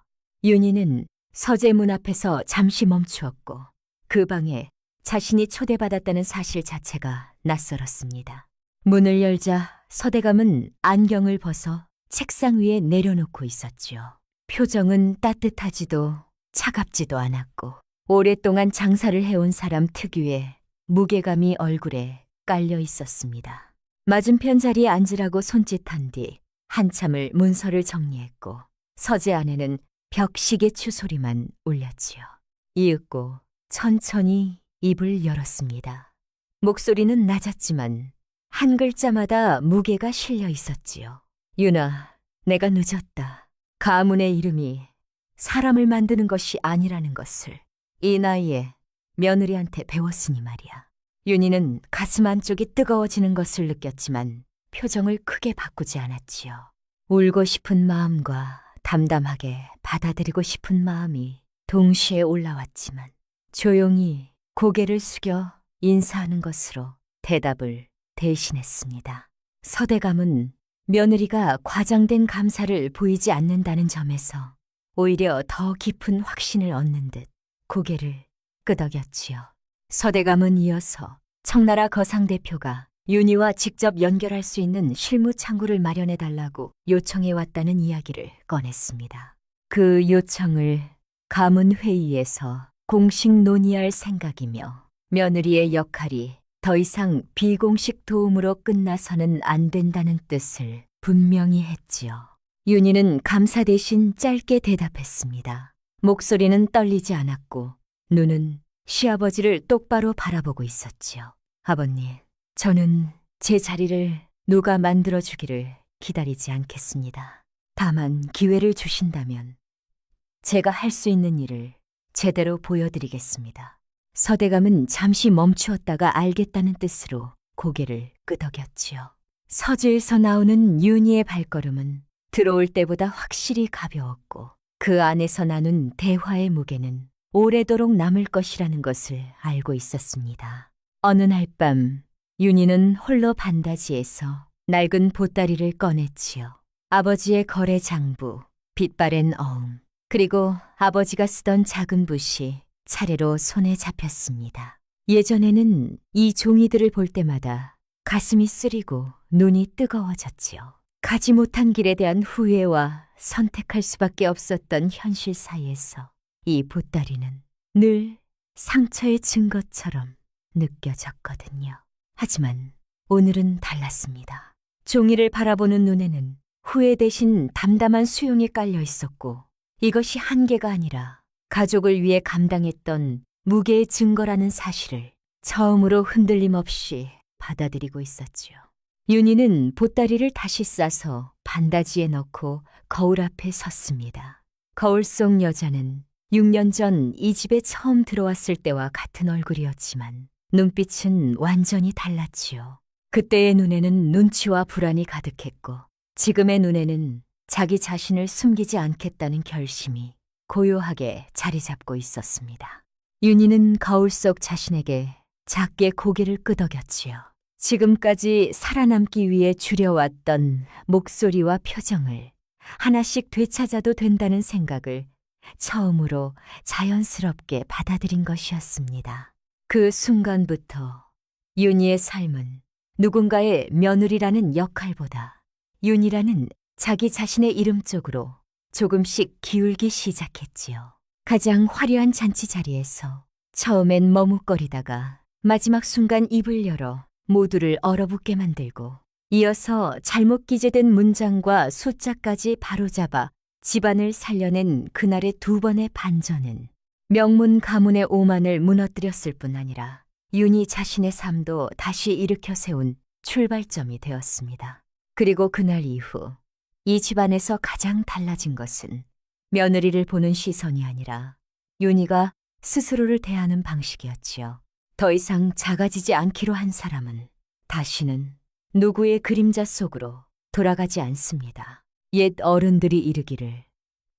윤희는 서재 문 앞에서 잠시 멈추었고 그 방에 자신이 초대받았다는 사실 자체가 낯설었습니다. 문을 열자 서대감은 안경을 벗어 책상 위에 내려놓고 있었지요. 표정은 따뜻하지도 차갑지도 않았고 오랫동안 장사를 해온 사람 특유의 무게감이 얼굴에 깔려 있었습니다. 맞은편 자리에 앉으라고 손짓한 뒤 한참을 문서를 정리했고 서재 안에는 벽시계 추소리만 울렸지요. 이윽고 천천히 입을 열었습니다. 목소리는 낮았지만 한 글자마다 무게가 실려 있었지요. 윤아, 내가 늦었다. 가문의 이름이 사람을 만드는 것이 아니라는 것을 이 나이에 며느리한테 배웠으니 말이야. 윤희는 가슴 안쪽이 뜨거워지는 것을 느꼈지만 표정을 크게 바꾸지 않았지요. 울고 싶은 마음과 담담하게 받아들이고 싶은 마음이 동시에 올라왔지만 조용히 고개를 숙여 인사하는 것으로 대답을 대신했습니다. 서대감은 며느리가 과장된 감사를 보이지 않는다는 점에서 오히려 더 깊은 확신을 얻는 듯 고개를 끄덕였지요. 서대감은 이어서 청나라 거상 대표가 윤희와 직접 연결할 수 있는 실무 창구를 마련해 달라고 요청해 왔다는 이야기를 꺼냈습니다. 그 요청을 가문회의에서 공식 논의할 생각이며 며느리의 역할이 더 이상 비공식 도움으로 끝나서는 안 된다는 뜻을 분명히 했지요. 윤희는 감사 대신 짧게 대답했습니다. 목소리는 떨리지 않았고 눈은 시아버지를 똑바로 바라보고 있었지요. 아버님, 저는 제 자리를 누가 만들어주기를 기다리지 않겠습니다. 다만 기회를 주신다면 제가 할 수 있는 일을 제대로 보여드리겠습니다. 서대감은 잠시 멈추었다가 알겠다는 뜻으로 고개를 끄덕였지요. 서주에서 나오는 윤희의 발걸음은 들어올 때보다 확실히 가벼웠고 그 안에서 나눈 대화의 무게는 오래도록 남을 것이라는 것을 알고 있었습니다. 어느 날 밤 윤희는 홀로 반다지에서 낡은 보따리를 꺼냈지요. 아버지의 거래 장부, 빛바랜 어음, 그리고 아버지가 쓰던 작은 붓이 차례로 손에 잡혔습니다. 예전에는 이 종이들을 볼 때마다 가슴이 쓰리고 눈이 뜨거워졌지요. 가지 못한 길에 대한 후회와 선택할 수밖에 없었던 현실 사이에서 이 보따리는 늘 상처의 증거처럼 느껴졌거든요. 하지만 오늘은 달랐습니다. 종이를 바라보는 눈에는 후회 대신 담담한 수용이 깔려 있었고 이것이 한계가 아니라 가족을 위해 감당했던 무게의 증거라는 사실을 처음으로 흔들림 없이 받아들이고 있었지요. 윤희는 보따리를 다시 싸서 반다지에 넣고 거울 앞에 섰습니다. 거울 속 여자는 6년 전 이 집에 처음 들어왔을 때와 같은 얼굴이었지만 눈빛은 완전히 달랐지요. 그때의 눈에는 눈치와 불안이 가득했고 지금의 눈에는 자기 자신을 숨기지 않겠다는 결심이 고요하게 자리 잡고 있었습니다. 윤희는 거울 속 자신에게 작게 고개를 끄덕였지요. 지금까지 살아남기 위해 줄여왔던 목소리와 표정을 하나씩 되찾아도 된다는 생각을 처음으로 자연스럽게 받아들인 것이었습니다. 그 순간부터 윤희의 삶은 누군가의 며느리라는 역할보다 윤희라는 자기 자신의 이름 쪽으로 조금씩 기울기 시작했지요. 가장 화려한 잔치 자리에서 처음엔 머뭇거리다가 마지막 순간 입을 열어 모두를 얼어붙게 만들고 이어서 잘못 기재된 문장과 숫자까지 바로잡아 집안을 살려낸 그날의 두 번의 반전은 명문 가문의 오만을 무너뜨렸을 뿐 아니라 윤희 자신의 삶도 다시 일으켜 세운 출발점이 되었습니다. 그리고 그날 이후 이 집안에서 가장 달라진 것은 며느리를 보는 시선이 아니라 윤희가 스스로를 대하는 방식이었지요. 더 이상 작아지지 않기로 한 사람은 다시는 누구의 그림자 속으로 돌아가지 않습니다. 옛 어른들이 이르기를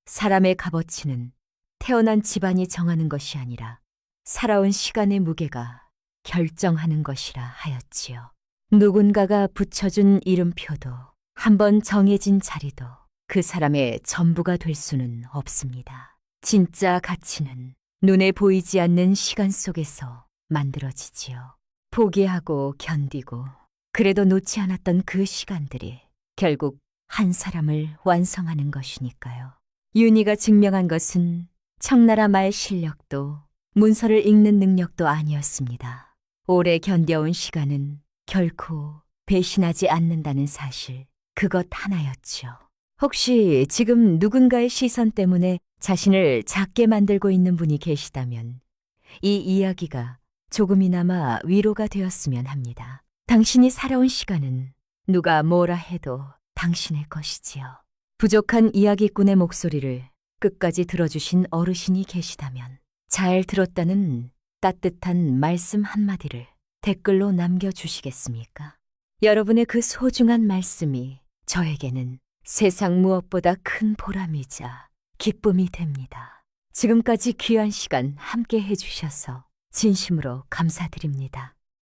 사람의 값어치는 태어난 집안이 정하는 것이 아니라 살아온 시간의 무게가 결정하는 것이라 하였지요. 누군가가 붙여준 이름표도 한번 정해진 자리도 그 사람의 전부가 될 수는 없습니다. 진짜 가치는 눈에 보이지 않는 시간 속에서 만들어지지요. 포기하고 견디고 그래도 놓지 않았던 그 시간들이 결국 한 사람을 완성하는 것이니까요. 윤희가 증명한 것은 청나라 말 실력도 문서를 읽는 능력도 아니었습니다. 오래 견뎌온 시간은 결코 배신하지 않는다는 사실, 그것 하나였죠. 혹시 지금 누군가의 시선 때문에 자신을 작게 만들고 있는 분이 계시다면 이 이야기가 조금이나마 위로가 되었으면 합니다. 당신이 살아온 시간은 누가 뭐라 해도 당신의 것이지요. 부족한 이야기꾼의 목소리를 끝까지 들어주신 어르신이 계시다면 잘 들었다는 따뜻한 말씀 한마디를 댓글로 남겨주시겠습니까? 여러분의 그 소중한 말씀이 저에게는 세상 무엇보다 큰 보람이자 기쁨이 됩니다. 지금까지 귀한 시간 함께 해주셔서 진심으로 감사드립니다.